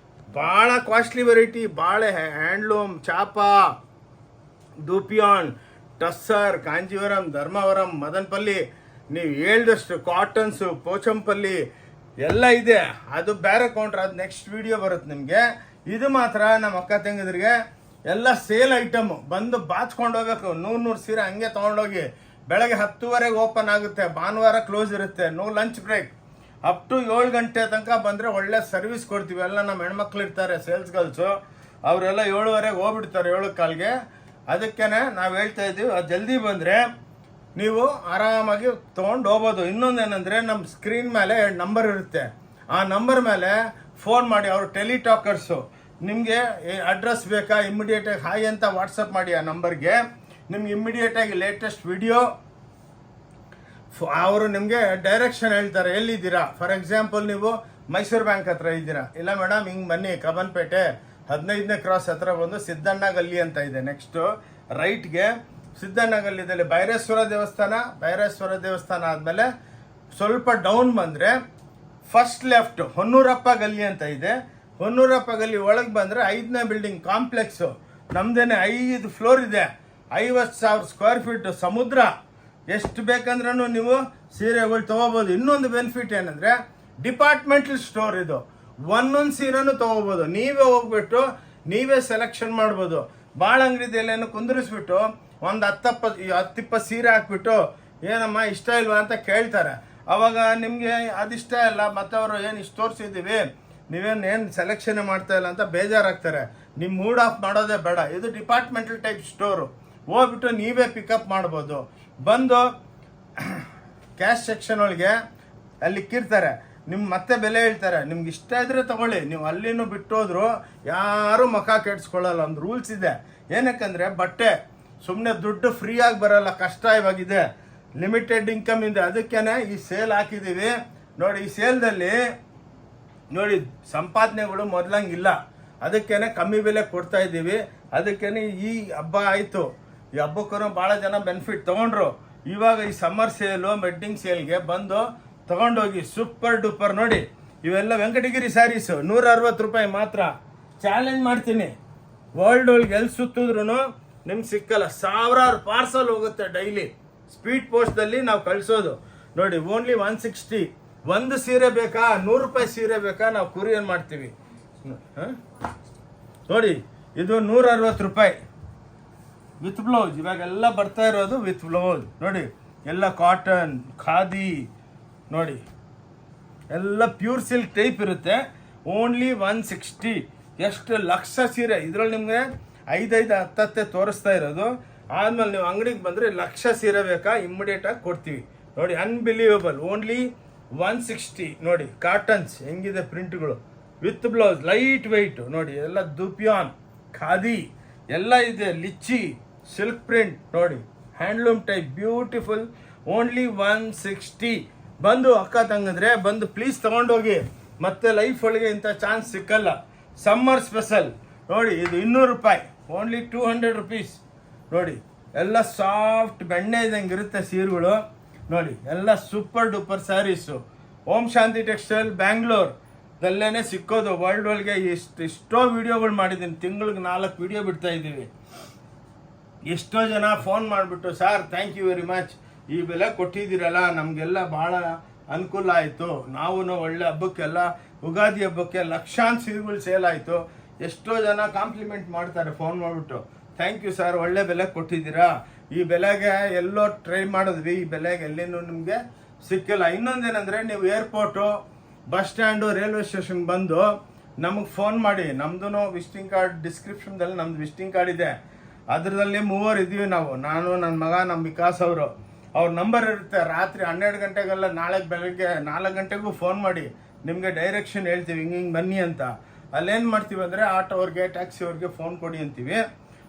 Speaker 1: ಭಾಳ ಕಾಸ್ಟ್ಲಿ ವೆರೈಟಿ, ಭಾಳ ಹ್ಯಾಂಡ್ಲೂಮ್, ಚಾಪಾ, ದೂಪಿಯಾನ್, ಟಸ್ಸರ್, ಕಾಂಜೀವರಂ, ಧರ್ಮವರಂ, ಮದನಪಲ್ಲಿ, ನೀವು ಹೇಳ್ದಷ್ಟು ಕಾಟನ್ಸು, ಪೋಚಂಪಲ್ಲಿ ಎಲ್ಲ ಇದೆ. ಅದು ಬೇರೆ ಕೌಂಟ್ರ್, ಅದು ನೆಕ್ಸ್ಟ್ ವಿಡಿಯೋ ಬರುತ್ತೆ ನಿಮಗೆ. ಇದು ಮಾತ್ರ ನಮ್ಮ ಅಕ್ಕ ತಂಗಿದ್ರಿಗೆ ಎಲ್ಲ ಸೇಲ್ ಐಟಮು. ಬಂದು ಬಾಚ್ಕೊಂಡು ಹೋಗ್ಬೇಕು. 100 ಸೀರೆ ಹಂಗೆ ತೊಗೊಂಡೋಗಿ. ಬೆಳಗ್ಗೆ 10:30 ಓಪನ್ ಆಗುತ್ತೆ, ಭಾನುವಾರ ಕ್ಲೋಸ್ ಇರುತ್ತೆ, no lunch break. Up to 7 ಗಂಟೆ ತನಕ ಬಂದರೆ ಒಳ್ಳೆ ಸರ್ವಿಸ್ ಕೊಡ್ತೀವಿ. ಎಲ್ಲ ನಮ್ಮ ಹೆಣ್ಮಕ್ಳು ಇರ್ತಾರೆ ಸೇಲ್ಸ್ ಗರ್ಲ್ಸು, ಅವರೆಲ್ಲ 7:30 ಹೋಗ್ಬಿಡ್ತಾರೆ 7 ಕಾಲ್ಗೆ. ಅದಕ್ಕೆ ನಾವು ಹೇಳ್ತಾ ಇದ್ದೀವಿ, ಅದು ಜಲ್ದಿ ಬಂದರೆ ನೀವು ಆರಾಮಾಗಿ ತೊಗೊಂಡು ಹೋಗ್ಬೋದು. ಇನ್ನೊಂದೇನೆಂದರೆ ನಮ್ಮ ಸ್ಕ್ರೀನ್ ಮೇಲೆ ನಂಬರ್ ಇರುತ್ತೆ, ಆ ನಂಬರ್ ಮೇಲೆ ಫೋನ್ ಮಾಡಿ. ಅವರು ಟೆಲಿಟಾಕರ್ಸು. ನಿಮಗೆ ಅಡ್ರೆಸ್ ಬೇಕಾ, ಇಮ್ಮಿಡಿಯೇಟಾಗಿ ಹಾಯ್ ಅಂತ ವಾಟ್ಸಪ್ ಮಾಡಿ ಆ ನಂಬರ್ಗೆ. ನಿಮ್ಗೆ ಇಮ್ಮಿಡಿಯೇಟಾಗಿ ಲೇಟೆಸ್ಟ್ ವಿಡಿಯೋ ಅವರು ನಿಮಗೆ ಡೈರೆಕ್ಷನ್ ಹೇಳ್ತಾರೆ, ಎಲ್ಲಿದ್ದೀರಾ. ಫಾರ್ ಎಕ್ಸಾಂಪಲ್ ನೀವು ಮೈಸೂರು ಬ್ಯಾಂಕ್ ಹತ್ರ ಇದ್ದೀರಾ, ಇಲ್ಲ ಮೇಡಮ್ ಹಿಂಗೆ ಬನ್ನಿ ಕಬ್ಬನ್ಪೇಟೆ 15ನೇ ಕ್ರಾಸ್ ಹತ್ರ ಬಂದು ಸಿದ್ದಣ್ಣ ಗಲ್ಲಿ ಅಂತ ಇದೆ. ನೆಕ್ಸ್ಟು ರೈಟ್ಗೆ ಸಿದ್ದಣ್ಣ ಗಲ್ಲಿದಲ್ಲಿ ಭೈರೇಶ್ವರ ದೇವಸ್ಥಾನ ಆದಮೇಲೆ ಸ್ವಲ್ಪ ಡೌನ್ ಬಂದರೆ ಫಸ್ಟ್ ಲೆಫ್ಟ್ ಹೊನ್ನೂರಪ್ಪ ಗಲ್ಲಿ ಅಂತ ಇದೆ. ಹೊನ್ನೂರಪ್ಪ ಗಲ್ಲಿ ಒಳಗೆ ಬಂದರೆ 5ನೇ ಬಿಲ್ಡಿಂಗ್ ಕಾಂಪ್ಲೆಕ್ಸು ನಮ್ದೇನೆ. 5 ಫ್ಲೋರ್ ಇದೆ, 50,000 ಸ್ಕ್ವೇರ್ ಫೀಟ್ ಸಮುದ್ರ. ಎಷ್ಟು ಬೇಕಂದ್ರೂ ನೀವು ಸೀರೆಗಳು ತೊಗೋಬೋದು. ಇನ್ನೊಂದು ಬೆನಿಫಿಟ್ ಏನಂದರೆ ಡಿಪಾರ್ಟ್ಮೆಂಟಲ್ ಸ್ಟೋರ್ ಇದು. ಒಂದೊಂದು ಸೀರೆನೂ ತೊಗೋಬೋದು. ನೀವೇ ಹೋಗ್ಬಿಟ್ಟು ನೀವೇ ಸೆಲೆಕ್ಷನ್ ಮಾಡ್ಬೋದು. ಭಾಳ ಅಂಗಡಿದೆಲ್ಲೇನು ಕುಂದಿರಿಸ್ಬಿಟ್ಟು ಒಂದು 10-20 ಸೀರೆ ಹಾಕ್ಬಿಟ್ಟು ಏನಮ್ಮ ಇಷ್ಟ ಇಲ್ವಾ ಅಂತ ಕೇಳ್ತಾರೆ. ಅವಾಗ ನಿಮಗೆ ಅದಿಷ್ಟ ಇಲ್ಲ, ಮತ್ತು ಅವರು ಏನು ಇಷ್ಟು ತೋರಿಸಿದ್ದೀವಿ ನೀವೇನು ಸೆಲೆಕ್ಷನ್ ಮಾಡ್ತಾ ಇಲ್ಲ ಅಂತ ಬೇಜಾರಾಗ್ತಾರೆ. ನಿಮ್ಮ ಮೂಡ್ ಆಫ್ ಮಾಡೋದೇ ಬೇಡ. ಇದು ಡಿಪಾರ್ಟ್ಮೆಂಟಲ್ ಟೈಪ್ ಸ್ಟೋರು. ಹೋಗ್ಬಿಟ್ಟು ನೀವೇ ಪಿಕಪ್ ಮಾಡ್ಬೋದು. ಬಂದು ಕ್ಯಾಶ್ ಸೆಕ್ಷನ್ ಒಳಗೆ ಅಲ್ಲಿ ಇಕ್ಕಿರ್ತಾರೆ, ಮತ್ತೆ ಬೆಲೆ ಹೇಳ್ತಾರೆ. ನಿಮ್ಗೆ ಇಷ್ಟ ಇದ್ರೆ ತಗೊಳ್ಳಿ, ನೀವು ಅಲ್ಲಿನೂ ಬಿಟ್ಟೋದ್ರು ಯಾರೂ ಮುಖ ಕೆಡ್ಸ್ಕೊಳ್ಳಲ್ಲ. ಒಂದು ರೂಲ್ಸ್ ಇದೆ. ಏನಕ್ಕಂದರೆ ಬಟ್ಟೆ ಸುಮ್ಮನೆ ದುಡ್ಡು ಫ್ರೀಯಾಗಿ ಬರೋಲ್ಲ, ಕಷ್ಟ ಇವಾಗಿದೆ, ಲಿಮಿಟೆಡ್ ಇನ್ಕಮ್ ಇದೆ. ಅದಕ್ಕೇ ಈ ಸೇಲ್ ಹಾಕಿದ್ದೀವಿ ನೋಡಿ. ಈ ಸೇಲ್ದಲ್ಲಿ ನೋಡಿ ಸಂಪಾದನೆಗಳು ಮೊದಲಂಗಿಲ್ಲ, ಅದಕ್ಕೇನೆ ಕಮ್ಮಿ ಬೆಲೆ ಕೊಡ್ತಾ ಇದ್ದೀವಿ. ಅದಕ್ಕೇನೆ ಈ ಹಬ್ಬ ಆಯಿತು, ಈ ಹಬ್ಬಕ್ಕೂ ಭಾಳ ಜನ ಬೆನಿಫಿಟ್ ತೊಗೊಂಡ್ರು. ಇವಾಗ ಈ ಸಮ್ಮರ್ ಸೇಲು ವೆಡ್ಡಿಂಗ್ ಸೇಲ್ಗೆ ಬಂದು ತೊಗೊಂಡೋಗಿ ಸೂಪರ್ ಡೂಪರ್. ನೋಡಿ ಇವೆಲ್ಲ ವೆಂಕಟಗಿರಿ ಸ್ಯಾರೀಸು 160 ರೂಪಾಯಿ ಮಾತ್ರ. ಚಾಲೆಂಜ್ ಮಾಡ್ತೀನಿ, ವರ್ಲ್ಡ್ ಒಳಗೆ ಎಲ್ಲಿ ಸುತ್ತಿದ್ರು ನಿಮ್ಗೆ ಸಿಕ್ಕಲ್ಲ. ಸಾವಿರಾರು ಪಾರ್ಸಲ್ ಹೋಗುತ್ತೆ ಡೈಲಿ, ಸ್ಪೀಡ್ ಪೋಸ್ಟಲ್ಲಿ ನಾವು ಕಳಿಸೋದು. ನೋಡಿ ಓನ್ಲಿ 160. ಒಂದು ಸೀರೆ ಬೇಕಾ, 100 ರೂಪಾಯಿ ಸೀರೆ ಬೇಕಾ, ನಾವು ಕೊರಿಯರ್ ಮಾಡ್ತೀವಿ. ನೋಡಿ ಇದು 160 ರೂಪಾಯಿ ವಿತ್ ಬ್ಲೌಸ್. ಇವಾಗೆಲ್ಲ ಬರ್ತಾ ಇರೋದು ವಿತ್ ಬ್ಲೌಸ್. ನೋಡಿ ಎಲ್ಲ ಕಾಟನ್, ಖಾದಿ, ನೋಡಿ ಎಲ್ಲ ಪ್ಯೂರ್ ಸಿಲ್ಕ್ ಟೈಪ್ ಇರುತ್ತೆ. ಓನ್ಲಿ 160. ಎಷ್ಟು ಲಕ್ಷ ಸೀರೆ ಇದರಲ್ಲಿ ನಿಮಗೆ 5 10 ತೋರಿಸ್ತಾ ಇರೋದು. ಆದ್ಮೇಲೆ ನೀವು ಅಂಗಡಿಗೆ ಬಂದರೆ ಲಕ್ಷ ಸೀರೆ ಬೇಕಾ, ಇಮ್ಮಿಡಿಯೇಟಾಗಿ ಕೊಡ್ತೀವಿ. ನೋಡಿ ಅನ್ಬಿಲೀವಬಲ್. ಓನ್ಲಿ 160. ನೋಡಿ ಕಾಟನ್ಸ್ ಹೆಂಗಿದೆ ಪ್ರಿಂಟ್ಗಳು ವಿತ್ ಬ್ಲೌಸ್, ಲೈಟ್ ವೆಯ್ಟ್. ನೋಡಿ ಎಲ್ಲ ದುಪಿಯಾನ್, ಖಾದಿ ಎಲ್ಲ ಇದೆ, ಲಿಚ್ಚಿ, ಸಿಲ್ಕ್ ಪ್ರಿಂಟ್, ನೋಡಿ ಹ್ಯಾಂಡ್ಲೂಮ್ ಟೈಪ್ ಬ್ಯೂಟಿಫುಲ್. ಓನ್ಲಿ 160. ಬಂದು ಅಕ್ಕ ತಂಗಿದ್ರೆ ಬಂದು ಪ್ಲೀಸ್ ತಗೊಂಡೋಗಿ, ಮತ್ತೆ ಲೈಫ್ ಒಳಗೆ ಇಂಥ ಚಾನ್ಸ್ ಸಿಕ್ಕಲ್ಲ. Summer special. ನೋಡಿ ಇದು 200 ರೂಪಾಯಿ, ಓನ್ಲಿ 200 ರುಪೀಸ್. ನೋಡಿ ಎಲ್ಲ ಸಾಫ್ಟ್ ಬೆಣ್ಣೆ ಇದ್ದಂಗೆ ಇರುತ್ತೆ ಸೀರೆಗಳು. ನೋಡಿ ಎಲ್ಲ ಸೂಪರ್ ಡೂಪರ್ ಸ್ಯಾರೀಸು. ಓಂ ಶಾಂತಿ ಟೆಕ್ಸ್ಟೈಲ್ ಬ್ಯಾಂಗ್ಳೂರ್ ದಲ್ಲೇನೆ ಸಿಕ್ಕೋದು. ವರ್ಲ್ಡ್ ಒಳಗೆ ಎಷ್ಟೋ ವಿಡಿಯೋಗಳು ಮಾಡಿದ್ದೀನಿ, ತಿಂಗಳಿಗೆ 4 ವಿಡಿಯೋ ಬಿಡ್ತಾ ಇದ್ದೀವಿ. ಎಷ್ಟೋ ಜನ ಫೋನ್ ಮಾಡಿಬಿಟ್ಟು sir thank you very much, ಈ ಬೆಲೆ ಕೊಟ್ಟಿದ್ದೀರಲ್ಲ ನಮಗೆಲ್ಲ ಭಾಳ ಅನುಕೂಲ ಆಯಿತು, ನಾವು ಒಳ್ಳೆ ಹಬ್ಬಕ್ಕೆಲ್ಲ ಉಗಾದಿ ಹಬ್ಬಕ್ಕೆ ಲಕ್ಷಾಂತರ ಸೀರೆಗಳು ಸೇಲ್ ಆಯಿತು. ಎಷ್ಟೋ ಜನ ಕಾಂಪ್ಲಿಮೆಂಟ್ ಮಾಡ್ತಾರೆ ಫೋನ್ ಮಾಡಿಬಿಟ್ಟು, ಥ್ಯಾಂಕ್ ಯು ಸರ್ ಒಳ್ಳೆ ಬೆಲೆ ಕೊಟ್ಟಿದ್ದೀರಾ, ಈ ಬೆಲೆಗೆ ಎಲ್ಲೋ ಟ್ರೈ ಮಾಡಿದ್ವಿ, ಈ ಬೆಲೆಗೆ ಎಲ್ಲಿನೂ ನಿಮಗೆ ಸಿಕ್ಕಿಲ್ಲ. ಇನ್ನೊಂದೇನೆಂದರೆ ನೀವು airport, bus stand, railway station ಬಂದು ನಮಗೆ ಫೋನ್ ಮಾಡಿ. ನಮ್ಮದು ವಿಸಿಟಿಂಗ್ ಕಾರ್ಡ್ ಡಿಸ್ಕ್ರಿಪ್ಷನ್ದಲ್ಲಿ ನಮ್ದು ವಿಸಿಟಿಂಗ್ ಕಾರ್ಡ್ ಇದೆ, ಅದರಲ್ಲಿ 3 ಇದ್ದೀವಿ ನಾವು, ನಾನು, ನನ್ನ ಮಗ, ನಮ್ಮ ವಿಕಾಸ್ ಅವರು. ಅವ್ರ ನಂಬರ್ ಇರುತ್ತೆ. ರಾತ್ರಿ 12 ಗಂಟೆಗೆಲ್ಲ ನಾಳೆ ಬೆಳಗ್ಗೆ 4 ಗಂಟೆಗೂ ಫೋನ್ ಮಾಡಿ ನಿಮಗೆ ಡೈರೆಕ್ಷನ್ ಹೇಳ್ತೀವಿ, ಹಿಂಗೆ ಬನ್ನಿ ಅಂತ. ಅಲ್ಲೇನು ಮಾಡ್ತೀವಿ ಅಂದರೆ ಆಟೋ ಅವ್ರಿಗೆ, ಟ್ಯಾಕ್ಸಿ ಅವ್ರಿಗೆ ಫೋನ್ ಕೊಡಿ ಅಂತೀವಿ.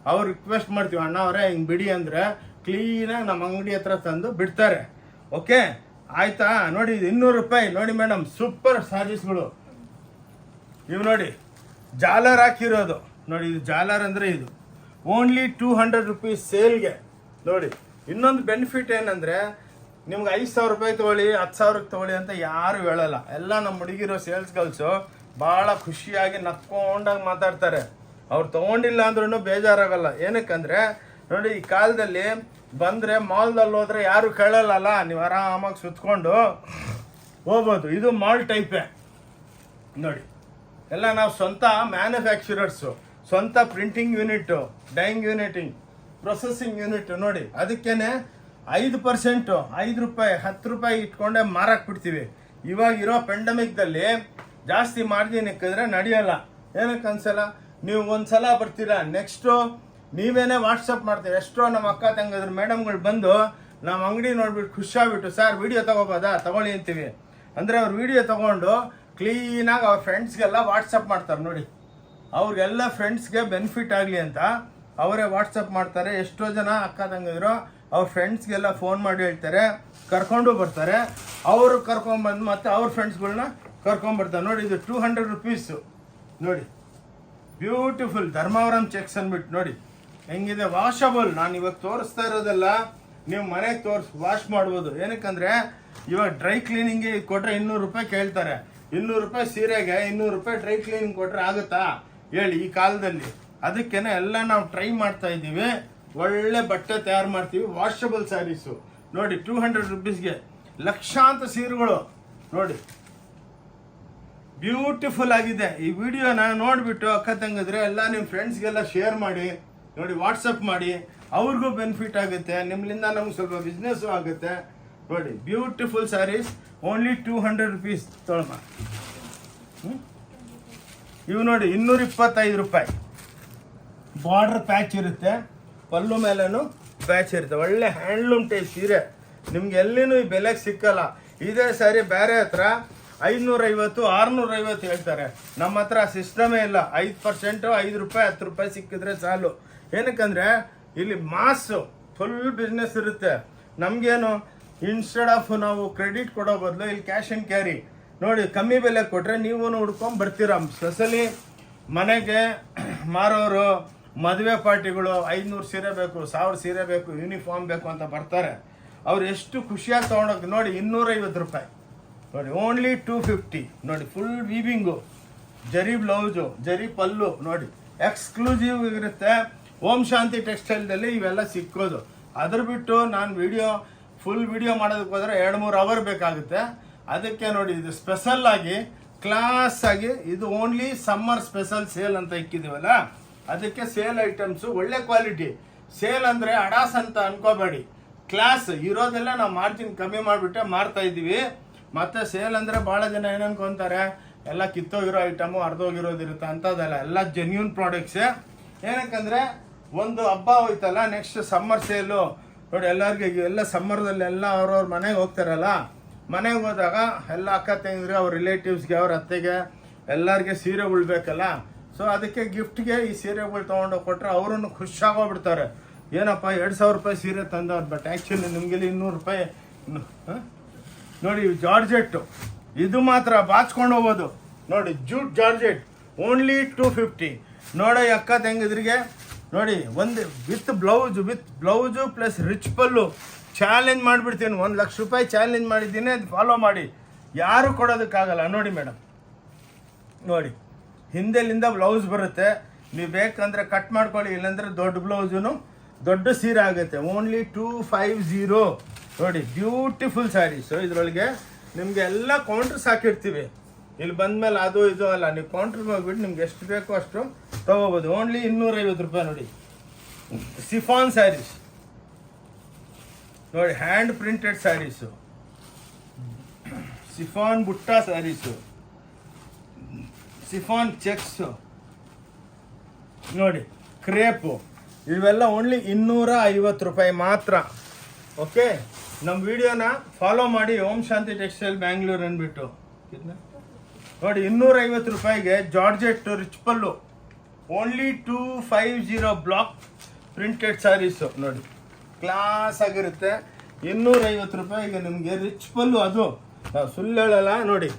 Speaker 1: ಅವ್ರು ರಿಕ್ವೆಸ್ಟ್ ಮಾಡ್ತೀವಿ, ಅಣ್ಣ ಅವರೇ ಹಿಂಗೆ ಬಿಡಿ ಅಂದರೆ ಕ್ಲೀನಾಗಿ ನಮ್ಮ ಅಂಗಡಿ ಹತ್ರ ತಂದು ಬಿಡ್ತಾರೆ. ಓಕೆ ಆಯಿತಾ? ನೋಡಿ ಇದು 200 ರೂಪಾಯಿ. ನೋಡಿ ಮೇಡಮ್ ಸೂಪರ್ ಸ್ಯಾರೀಸ್ಗಳು ಇವು. ನೋಡಿ ಜಾಲರ್ ಹಾಕಿರೋದು. ನೋಡಿ ಇದು ಜಾಲರ್ ಅಂದರೆ ಇದು ಓನ್ಲಿ 200 ರುಪೀಸ್ ಸೇಲ್ಗೆ. ನೋಡಿ ಇನ್ನೊಂದು ಬೆನಿಫಿಟ್ ಏನಂದರೆ ನಿಮ್ಗೆ 5,000 ರೂಪಾಯಿ ತೊಗೊಳ್ಳಿ, 10,000ಕ್ಕೆ ತೊಗೊಳ್ಳಿ ಅಂತ ಯಾರು ಹೇಳಲ್ಲ. ಎಲ್ಲ ನಮ್ಮ ಹುಡುಗಿರೋ ಸೇಲ್ಸ್ ಗರ್ಲ್ಸು ಭಾಳ ಖುಷಿಯಾಗಿ ನಕ್ಕೊಂಡಾಗಿ ಮಾತಾಡ್ತಾರೆ. ಅವ್ರು ತೊಗೊಂಡಿಲ್ಲ ಅಂದ್ರೂ ಬೇಜಾರಾಗಲ್ಲ. ಏನಕ್ಕಂದರೆ ನೋಡಿ ಈ ಕಾಲದಲ್ಲಿ ಬಂದರೆ ಮಾಲ್ದಲ್ಲಿ ಹೋದರೆ ಯಾರು ಕೇಳಲ್ಲ, ನೀವು ಆರಾಮಾಗಿ ಸುತ್ಕೊಂಡು ಹೋಗ್ಬೋದು. ಇದು ಮಾಲ್ ಟೈಪೇ. ನೋಡಿ ಎಲ್ಲ ನಾವು ಸ್ವಂತ ಮ್ಯಾನುಫ್ಯಾಕ್ಚರರ್ಸು, ಸ್ವಂತ ಪ್ರಿಂಟಿಂಗ್ ಯೂನಿಟ್ಟು, ಡೈಯಿಂಗ್ ಯೂನಿಟಿಂಗ್, ಪ್ರೊಸೆಸಿಂಗ್ ಯೂನಿಟ್. ನೋಡಿ ಅದಕ್ಕೇನೆ 5% 5 ರೂಪಾಯಿ 10 ರೂಪಾಯಿ ಇಟ್ಕೊಂಡೆ ಮಾರಕ್ಕೆ ಬಿಡ್ತೀವಿ. ಇವಾಗ ಇರೋ ಪೆಂಡಮಿಕ್ದಲ್ಲಿ ಜಾಸ್ತಿ ಮಾರ್ಜಿನ್ ಇಕ್ಕಿದ್ರೆ ನಡೆಯಲ್ಲ. ಏನಕ್ಕೆ ಅನ್ಸಲ್ಲ? ನೀವು ಒಂದ್ಸಲ ಬರ್ತೀರಾ, ನೆಕ್ಸ್ಟು ನೀವೇನೇ ವಾಟ್ಸಪ್ ಮಾಡ್ತೀವಿ. ಎಷ್ಟೋ ನಮ್ಮ ಅಕ್ಕ ತಂಗಿದ್ರು ಮೇಡಮ್ಗಳು ಬಂದು ನಮ್ಮ ಅಂಗಡಿ ನೋಡ್ಬಿಟ್ಟು ಖುಷಿಯಾಗ್ಬಿಟ್ಟು ಸರ್ ವಿಡಿಯೋ ತೊಗೋಬೋದಾ, ತಗೊಳ್ಳಿ ಅಂತೀವಿ. ಅಂದರೆ ಅವ್ರು ವಿಡಿಯೋ ತೊಗೊಂಡು ಕ್ಲೀನಾಗಿ ಅವ್ರ ಫ್ರೆಂಡ್ಸ್ಗೆಲ್ಲ ವಾಟ್ಸಪ್ ಮಾಡ್ತಾರೆ. ನೋಡಿ ಅವ್ರಿಗೆಲ್ಲ ಫ್ರೆಂಡ್ಸ್ಗೆ ಬೆನಿಫಿಟ್ ಆಗಲಿ ಅಂತ ಅವರೇ ವಾಟ್ಸಪ್ ಮಾಡ್ತಾರೆ. ಎಷ್ಟೋ ಜನ ಅಕ್ಕ ತಂಗಿದ್ರು ಅವ್ರ ಫ್ರೆಂಡ್ಸ್ಗೆಲ್ಲ ಫೋನ್ ಮಾಡಿ ಹೇಳ್ತಾರೆ, ಕರ್ಕೊಂಡು ಬರ್ತಾರೆ. ಅವರು ಕರ್ಕೊಂಡ್ಬಂದು ಮತ್ತೆ ಅವ್ರ ಫ್ರೆಂಡ್ಸ್ಗಳನ್ನ ಕರ್ಕೊಂಡ್ಬರ್ತಾರೆ. ನೋಡಿ ಇದು 200 ರುಪೀಸು. ನೋಡಿ ಬ್ಯೂಟಿಫುಲ್ ಧರ್ಮಾವರಂ ಚೆಕ್ಸ್ ಅಂದ್ಬಿಟ್ಟು ನೋಡಿ ಹೆಂಗಿದೆ. ವಾಷಬಲ್. ನಾನು ಇವಾಗ ತೋರಿಸ್ತಾ ಇರೋದೆಲ್ಲ ನೀವು ಮನೆಗೆ ವಾಶ್ ಮಾಡ್ಬೋದು. ಏನಕ್ಕಂದರೆ ಇವಾಗ ಡ್ರೈ ಕ್ಲೀನಿಂಗ್ಗೆ ಕೊಟ್ಟರೆ 200 ರೂಪಾಯಿ ಕೇಳ್ತಾರೆ. 200 ರೂಪಾಯಿ ಸೀರೆಗೆ 200 ರೂಪಾಯಿ ಡ್ರೈ ಕ್ಲೀನಿಂಗ್ ಕೊಟ್ಟರೆ ಆಗುತ್ತಾ ಹೇಳಿ ಈ ಕಾಲದಲ್ಲಿ? ಅದಕ್ಕೇನೆ ಎಲ್ಲ ನಾವು ಟ್ರೈ ಮಾಡ್ತಾ ಇದ್ದೀವಿ. ಒಳ್ಳೆ ಬಟ್ಟೆ ತಯಾರು ಮಾಡ್ತೀವಿ, ವಾಷಬಲ್ ಸ್ಯಾರೀಸು. ನೋಡಿ 200 ರುಪೀಸ್ಗೆ ಲಕ್ಷಾಂತರ ಸೀರೆಗಳು. ನೋಡಿ ಬ್ಯೂಟಿಫುಲ್ ಆಗಿದೆ. ಈ ವಿಡಿಯೋನ ನೋಡಿಬಿಟ್ಟು ಅಕ್ಕ ತಂಗಿದ್ರೆ ಎಲ್ಲ ನಿಮ್ಮ ಫ್ರೆಂಡ್ಸ್ಗೆಲ್ಲ ಶೇರ್ ಮಾಡಿ. ನೋಡಿ ವಾಟ್ಸಪ್ ಮಾಡಿ, ಅವ್ರಿಗೂ ಬೆನಿಫಿಟ್ ಆಗುತ್ತೆ, ನಿಮ್ಮಿಂದ ನಮ್ಗೆ ಸ್ವಲ್ಪ ಬಿಸ್ನೆಸ್ಸು ಆಗುತ್ತೆ. ನೋಡಿ ಬ್ಯೂಟಿಫುಲ್ ಸ್ಯಾರೀಸ್ ಓನ್ಲಿ 200 ರುಪೀಸ್ ತೊಗೊಳ್ಮ. ಇವು ನೋಡಿ 225 ರೂಪಾಯಿ. ಬಾರ್ಡರ್ ಪ್ಯಾಚ್ ಇರುತ್ತೆ, ಪಲ್ಲು ಮೇಲೇನು ಪ್ಯಾಚ್ ಇರುತ್ತೆ. ಒಳ್ಳೆ ಹ್ಯಾಂಡ್ಲೂಮ್ ಟೈಪ್ ಸೀರೆ. ನಿಮ್ಗೆ ಎಲ್ಲಿನೂ ಈ ಬೆಲೆಗೆ ಸಿಕ್ಕಲ್ಲ. ಇದೇ ಸ್ಯಾರಿ ಬೇರೆ ಹತ್ರ 550 650 ಹೇಳ್ತಾರೆ. ನಮ್ಮ ಹತ್ರ ಸಿಸ್ಟಮೇ ಇಲ್ಲ. 5% 5 ರೂಪಾಯಿ 10 ರೂಪಾಯಿ ಸಿಕ್ಕಿದ್ರೆ ಸಾಲು. ಏನಕ್ಕಂದರೆ ಇಲ್ಲಿ ಮಾಸು ಫುಲ್ ಬಿಸ್ನೆಸ್ ಇರುತ್ತೆ. ನಮಗೇನು ಇನ್ಸ್ಟೆಡ್ ಆಫ್ ನಾವು ಕ್ರೆಡಿಟ್ ಕೊಡೋ ಬದಲು ಇಲ್ಲಿ ಕ್ಯಾಶ್ ಆ್ಯಂಡ್ ಕ್ಯಾರಿ ನೋಡಿ ಕಮ್ಮಿ ಬೆಲೆ ಕೊಟ್ಟರೆ ನೀವು ಹುಡ್ಕೊಂಡು ಬರ್ತೀರ. ಸ್ಪೆಷಲಿ ಮನೆಗೆ ಮಾರೋರು ಮದುವೆ ಪಾರ್ಟಿಗಳು 500 ಸೀರೆ ಬೇಕು, 1000 ಸೀರೆ ಬೇಕು, ಯೂನಿಫಾರ್ಮ್ ಬೇಕು ಅಂತ ಬರ್ತಾರೆ. ಅವ್ರು ಎಷ್ಟು ಖುಷಿಯಾಗಿ ತೊಗೊಂಡೋಗಿ ನೋಡಿ 250 ರೂಪಾಯಿ ನೋಡಿ, ಓನ್ಲಿ 250 ನೋಡಿ. ಫುಲ್ ವೀವಿಂಗು, ಜರಿ ಬ್ಲೌಸು, ಜರಿ ಪಲ್ಲು ನೋಡಿ, ಎಕ್ಸ್ಕ್ಲೂಸಿವ್ ಇರುತ್ತೆ. ಓಂ ಶಾಂತಿ ಟೆಕ್ಸ್ಟೈಲ್ದಲ್ಲಿ ಇವೆಲ್ಲ ಸಿಕ್ಕೋದು. ಅದ್ರ ಬಿಟ್ಟು ನಾನು ಫುಲ್ ವಿಡಿಯೋ ಮಾಡೋದಕ್ಕೆ ಹೋದರೆ 2-3 ಅವರ್ ಬೇಕಾಗುತ್ತೆ. ಅದಕ್ಕೆ ನೋಡಿ ಇದು ಸ್ಪೆಷಲ್ ಆಗಿ ಕ್ಲಾಸ್ ಆಗಿ ಇದು ಓನ್ಲಿ ಸಮ್ಮರ್ ಸ್ಪೆಷಲ್ ಸೇಲ್ ಅಂತ ಇಕ್ಕಿದ್ದೀವಲ್ಲ, ಅದಕ್ಕೆ ಸೇಲ್ ಐಟಮ್ಸು ಒಳ್ಳೆ ಕ್ವಾಲಿಟಿ. ಸೇಲ್ ಅಂದರೆ ಅಡಾಸ್ ಅಂತ ಅನ್ಕೋಬೇಡಿ, ಕ್ಲಾಸ್ ಇರೋದೆಲ್ಲ ನಾವು ಮಾರ್ಜಿನ್ ಕಮ್ಮಿ ಮಾಡಿಬಿಟ್ಟೆ ಮಾರ್ತಾ ಇದ್ದೀವಿ. ಮತ್ತು ಸೇಲ್ ಅಂದರೆ ಭಾಳ ಜನ ಏನು ಅನ್ಕೊಂತಾರೆ, ಎಲ್ಲ ಕಿತ್ತೋಗಿರೋ ಐಟಮು ಅರ್ಧೋಗಿರೋದಿರುತ್ತೆ ಅಂತದಲ್ಲ, ಎಲ್ಲ ಜೆನ್ಯೂನ್ ಪ್ರಾಡಕ್ಟ್ಸೇ. ಏನಕ್ಕಂದರೆ ಒಂದು ಹಬ್ಬ ಹೋಯ್ತಲ್ಲ, ನೆಕ್ಸ್ಟ್ ಸಮ್ಮರ್ ಸೇಲು ನೋಡಿ. ಎಲ್ಲರಿಗೂ ಎಲ್ಲ ಸಮ್ಮರ್ದಲ್ಲಿ ಎಲ್ಲ ಅವ್ರವ್ರ ಮನೆಗೆ ಹೋಗ್ತಾರಲ್ಲ, ಮನೆಗೆ ಹೋದಾಗ ಎಲ್ಲ ಅಕ್ಕ ತಂಗಿದ್ರೆ ಅವ್ರ ರಿಲೇಟಿವ್ಸ್ಗೆ, ಅವ್ರ ಅತ್ತೆಗೆ ಎಲ್ಲರಿಗೆ ಸೀರೆ ಉಳ್ಬೇಕಲ್ಲ. ಸೊ ಅದಕ್ಕೆ ಗಿಫ್ಟ್ಗೆ ಈ ಸೀರೆಗಳು ತೊಗೊಂಡೋಗಿ ಕೊಟ್ಟರೆ ಅವರನ್ನು ಖುಷಿಯಾಗೋಗ್ಬಿಡ್ತಾರೆ. ಏನಪ್ಪ 2000 ರೂಪಾಯಿ ಸೀರೆ ತಂದವ್ರು, ಬಟ್ ಆ್ಯಕ್ಚುಲಿ ನಿಮಗೆ 200 ರೂಪಾಯಿ ನೋಡಿ. ಜಾರ್ಜೆಟ್ಟು ಇದು ಮಾತ್ರ ಬಾಚ್ಕೊಂಡು ಹೋಗೋದು ನೋಡಿ, ಜೂಟ್ ಜಾರ್ಜೆಟ್ ಓನ್ಲಿ 250 ನೋಡಿ. ಅಕ್ಕ ತಂಗಿದ್ರಿಗೆ ನೋಡಿ, ಒಂದು with blouse plus rich pallu challenge ಮಾಡಿಬಿಡ್ತೀನಿ. 1 ಲಕ್ಷ ರೂಪಾಯಿ ಚಾಲೆಂಜ್ ಮಾಡಿದ್ದೀನಿ, ಅದು ಫಾಲೋ ಮಾಡಿ. ಯಾರು ಕೊಡೋದಕ್ಕಾಗಲ್ಲ ನೋಡಿ ಮೇಡಮ್. ನೋಡಿ ಹಿಂದೆಲಿಂದ ಬ್ಲೌಸ್ ಬರುತ್ತೆ, ನೀವು ಬೇಕಂದರೆ ಕಟ್ ಮಾಡ್ಕೊಳ್ಳಿ, ಇಲ್ಲಾಂದರೆ ದೊಡ್ಡ ಬ್ಲೌಸು ದೊಡ್ಡ ಸೀರೆ ಆಗುತ್ತೆ. ಓನ್ಲಿ 250 ನೋಡಿ. ಬ್ಯೂಟಿಫುಲ್ ಸ್ಯಾರೀಸು. ಇದರೊಳಗೆ ನಿಮಗೆ ಎಲ್ಲ ಕೌಂಟ್ರ್ಸ್ ಹಾಕಿರ್ತೀವಿ. ಇಲ್ಲಿ ಬಂದಮೇಲೆ ಅದು ಇದು ಅಲ್ಲ, ನೀವು ಕೌಂಟ್ರಿಗೆ ಹೋಗ್ಬಿಟ್ಟು ನಿಮ್ಗೆ ಎಷ್ಟು ಬೇಕೋ ಅಷ್ಟು ತೊಗೋಬೋದು. ಓನ್ಲಿ 250 ರೂಪಾಯಿ ನೋಡಿ. ಸಿಫಾನ್ ಸ್ಯಾರೀಸ್ ನೋಡಿ, ಹ್ಯಾಂಡ್ ಪ್ರಿಂಟೆಡ್ ಸ್ಯಾರೀಸು, ಸಿಫಾನ್ ಬುಟ್ಟ ಸ್ಯಾರೀಸು, ಸಿಫಾನ್ ಚೆಕ್ಸು ನೋಡಿ, ಕ್ರೇಪು, ಇವೆಲ್ಲ ಓನ್ಲಿ 250 ರೂಪಾಯಿ ಮಾತ್ರ. ಓಕೆ, ನಮ್ಮ ವಿಡಿಯೋನ ಫಾಲೋ ಮಾಡಿ, ಓಂ ಶಾಂತಿ ಟೆಕ್ಸ್ಟೈಲ್ ಬ್ಯಾಂಗ್ಳೂರ್ ಅಂದ್ಬಿಟ್ಟು ನೋಡಿ. 250 ರೂಪಾಯಿಗೆ ಜಾರ್ಜೆಟ್ ರಿಚ್ ಪಲ್ಲು, ಓನ್ಲಿ 250 ಬ್ಲಾಕ್ ಪ್ರಿಂಟೆಡ್ ಸ್ಯಾರೀಸು ನೋಡಿ, ಕ್ಲಾಸ್ ಆಗಿರುತ್ತೆ. 250 ರೂಪಾಯಿಗೆ ನಿಮಗೆ ರಿಚ್ ಪಲ್ಲು. ಅದು ಸುಳ್ಳು ಹೇಳಲ್ಲ ನೋಡಿ,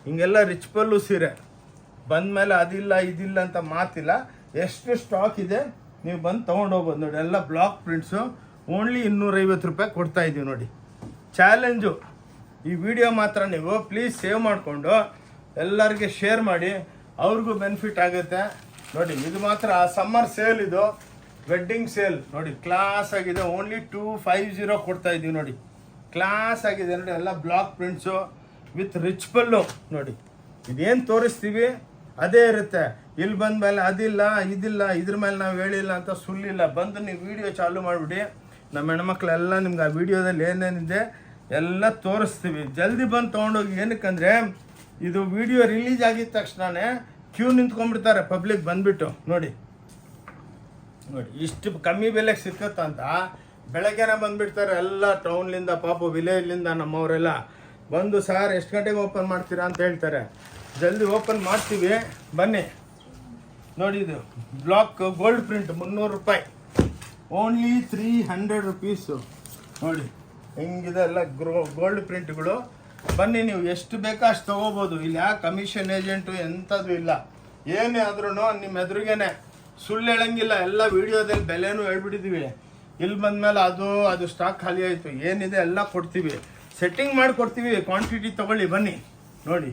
Speaker 1: ಹಿಂಗೆಲ್ಲ ರಿಚ್ ಪಲ್ಲು ಸೀರೆ ಬಂದಮೇಲೆ ಅದಿಲ್ಲ ಇದಿಲ್ಲ ಅಂತ ಮಾತಿಲ್ಲ. ಎಷ್ಟು ಸ್ಟಾಕ್ ಇದೆ ನೀವು ಬಂದು ತೊಗೊಂಡೋಗ್ಬೋದು ನೋಡಿ. ಎಲ್ಲ ಬ್ಲಾಕ್ ಪ್ರಿಂಟ್ಸು ಓನ್ಲಿ 250 ರೂಪಾಯಿ ಕೊಡ್ತಾ ಇದ್ದೀವಿ ನೋಡಿ. ಚಾಲೆಂಜು ಈ ವಿಡಿಯೋ ಮಾತ್ರ ನೀವು ಪ್ಲೀಸ್ ಸೇವ್ ಮಾಡಿಕೊಂಡು ಎಲ್ಲರಿಗೆ ಶೇರ್ ಮಾಡಿ, ಅವ್ರಿಗೂ ಬೆನಿಫಿಟ್ ಆಗುತ್ತೆ ನೋಡಿ. ಇದು ಮಾತ್ರ ಸಮ್ಮರ್ ಸೇಲ್, ಇದು ವೆಡ್ಡಿಂಗ್ ಸೇಲ್ ನೋಡಿ, ಕ್ಲಾಸ್ ಆಗಿದೆ. ಓನ್ಲಿ 250 ಕೊಡ್ತಾ ಇದ್ದೀವಿ ನೋಡಿ, ಕ್ಲಾಸ್ ಆಗಿದೆ ನೋಡಿ. ಎಲ್ಲ ಬ್ಲಾಕ್ ಪ್ರಿಂಟ್ಸು ವಿತ್ ರಿಚ್ ಪಲ್ಲು ನೋಡಿ. ಇದೇನು ತೋರಿಸ್ತೀವಿ ಅದೇ ಇರುತ್ತೆ. ಇಲ್ಲಿ ಬಂದಮೇಲೆ ಅದಿಲ್ಲ ಇದಿಲ್ಲ, ಇದ್ರ ಮೇಲೆ ನಾವು ಹೇಳಿಲ್ಲ ಅಂತ ಸುಳ್ಳಿಲ್ಲ. ಬಂದು ನೀವು ವಿಡಿಯೋ ಚಾಲು ಮಾಡಿಬಿಡಿ, ನಮ್ಮ ಹೆಣ್ಮಕ್ಳೆಲ್ಲ ನಿಮ್ಗೆ ಆ ವಿಡಿಯೋದಲ್ಲಿ ಏನೇನಿದೆ ಎಲ್ಲ ತೋರಿಸ್ತೀವಿ. ಜಲ್ದಿ ಬಂದು ತೊಗೊಂಡೋಗಿ. ಏನಕ್ಕಂದರೆ ಇದು ವಿಡಿಯೋ ರಿಲೀಸ್ ಆಗಿದ ತಕ್ಷಣವೇ ಕ್ಯೂ ನಿಂತ್ಕೊಂಡ್ಬಿಡ್ತಾರೆ ಪಬ್ಲಿಕ್ ಬಂದುಬಿಟ್ಟು ನೋಡಿ. ಇಷ್ಟು ಕಮ್ಮಿ ಬೆಲೆಗೆ ಸಿಕ್ಕತ್ತಂತ ಬೆಳಗ್ಗೆನೇ ಬಂದುಬಿಡ್ತಾರೆ ಎಲ್ಲ ಟೌನ್ಲಿಂದ, ಪಾಪ ವಿಲೇಜ್ಲಿಂದ ನಮ್ಮವರೆಲ್ಲ ಬಂದು, ಸಾರ್ ಎಷ್ಟು ಗಂಟೆಗೆ ಓಪನ್ ಮಾಡ್ತೀರಾ ಅಂತ ಹೇಳ್ತಾರೆ. ಜಲ್ದಿ ಓಪನ್ ಮಾಡ್ತೀವಿ ಬನ್ನಿ ನೋಡಿ. ಇದು ಬ್ಲಾಕ್ ಗೋಲ್ಡ್ ಪ್ರಿಂಟ್ 300 ರೂಪಾಯಿ, ಓನ್ಲಿ 300 ರುಪೀಸು ನೋಡಿ. ಹೆಂಗಿದೆ ಎಲ್ಲ ಗೋಲ್ಡ್ ಪ್ರಿಂಟ್ಗಳು. ಬನ್ನಿ, ನೀವು ಎಷ್ಟು ಬೇಕೋ ಅಷ್ಟು ತೊಗೋಬೋದು. ಇಲ್ಲಿ ಯಾವ ಕಮಿಷನ್ ಏಜೆಂಟು ಎಂಥದ್ದು ಇಲ್ಲ. ಏನೇ ಆದ್ರೂ ನಿಮ್ಮ ಎದುರಿಗೇನೆ, ಸುಳ್ಳು ಹೇಳಂಗಿಲ್ಲ. ಎಲ್ಲ ವಿಡಿಯೋದಲ್ಲಿ ಬೆಲೆನೂ ಹೇಳ್ಬಿಟ್ಟಿದ್ದೀವಿ. ಇಲ್ಲಿ ಬಂದಮೇಲೆ ಅದು ಸ್ಟಾಕ್ ಖಾಲಿ ಆಯಿತು, ಏನಿದೆ ಎಲ್ಲ ಕೊಡ್ತೀವಿ, ಸೆಟ್ಟಿಂಗ್ ಮಾಡಿ ಕೊಡ್ತೀವಿ. ಕ್ವಾಂಟಿಟಿ ತೊಗೊಳ್ಳಿ ಬನ್ನಿ ನೋಡಿ.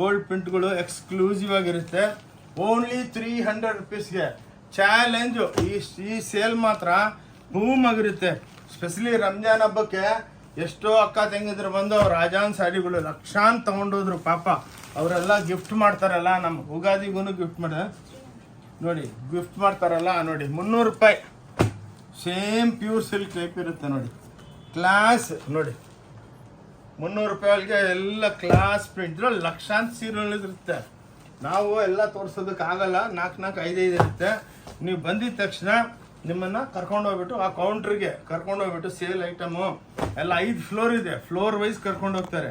Speaker 1: ಗೋಲ್ಡ್ ಪ್ರಿಂಟ್ಗಳು ಎಕ್ಸ್ಕ್ಲೂಸಿವ್ ಆಗಿರುತ್ತೆ. ಓನ್ಲಿ 300 ರುಪೀಸ್ಗೆ ಚಾಲೆಂಜು. ಈ ಸೇಲ್ ಮಾತ್ರ ಬೂಮ್ ಆಗಿರುತ್ತೆ. ಸ್ಪೆಷಲಿ ರಂಜಾನ್ ಹಬ್ಬಕ್ಕೆ ಎಷ್ಟೋ ಅಕ್ಕ ತಂಗಿದ್ರು ಬಂದು ಅವ್ರು ರಾಜಾನ್ ಸ್ಯಾರಿಗಳು ಲಕ್ಷಾಂತ ತೊಗೊಂಡೋದ್ರು. ಪಾಪ ಅವರೆಲ್ಲ ಗಿಫ್ಟ್ ಮಾಡ್ತಾರಲ್ಲ, ನಮ್ಮ ಉಗಾದಿಗೂ ಗಿಫ್ಟ್ ನೋಡಿ, ಗಿಫ್ಟ್ ಮಾಡ್ತಾರಲ್ಲ ನೋಡಿ. 300 ರೂಪಾಯಿ ಸೇಮ್ ಪ್ಯೂರ್ ಸಿಲ್ಕ್ ಟೈಪ್ ಇರುತ್ತೆ ನೋಡಿ, ಕ್ಲಾಸ್ ನೋಡಿ. 300 ರೂಪಾಯಿಗೆ ಎಲ್ಲ ಕ್ಲಾಸ್ ಪ್ರಿಂಟ್. ಲಕ್ಷಾಂತ ಸೀರೆಗಳಿರುತ್ತೆ. ನಾವು ಎಲ್ಲ ತೋರಿಸೋದಕ್ಕಾಗಲ್ಲ, 4-5 ಇರುತ್ತೆ. ನೀವು ಬಂದಿದ ತಕ್ಷಣ ನಿಮ್ಮನ್ನು ಕರ್ಕೊಂಡೋಗ್ಬಿಟ್ಟು ಆ ಕೌಂಟ್ರಿಗೆ ಕರ್ಕೊಂಡೋಗ್ಬಿಟ್ಟು ಸೇಲ್ ಐಟಮು ಎಲ್ಲ 5 ಫ್ಲೋರ್ ಇದೆ, ಫ್ಲೋರ್ ವೈಸ್ ಕರ್ಕೊಂಡೋಗ್ತಾರೆ.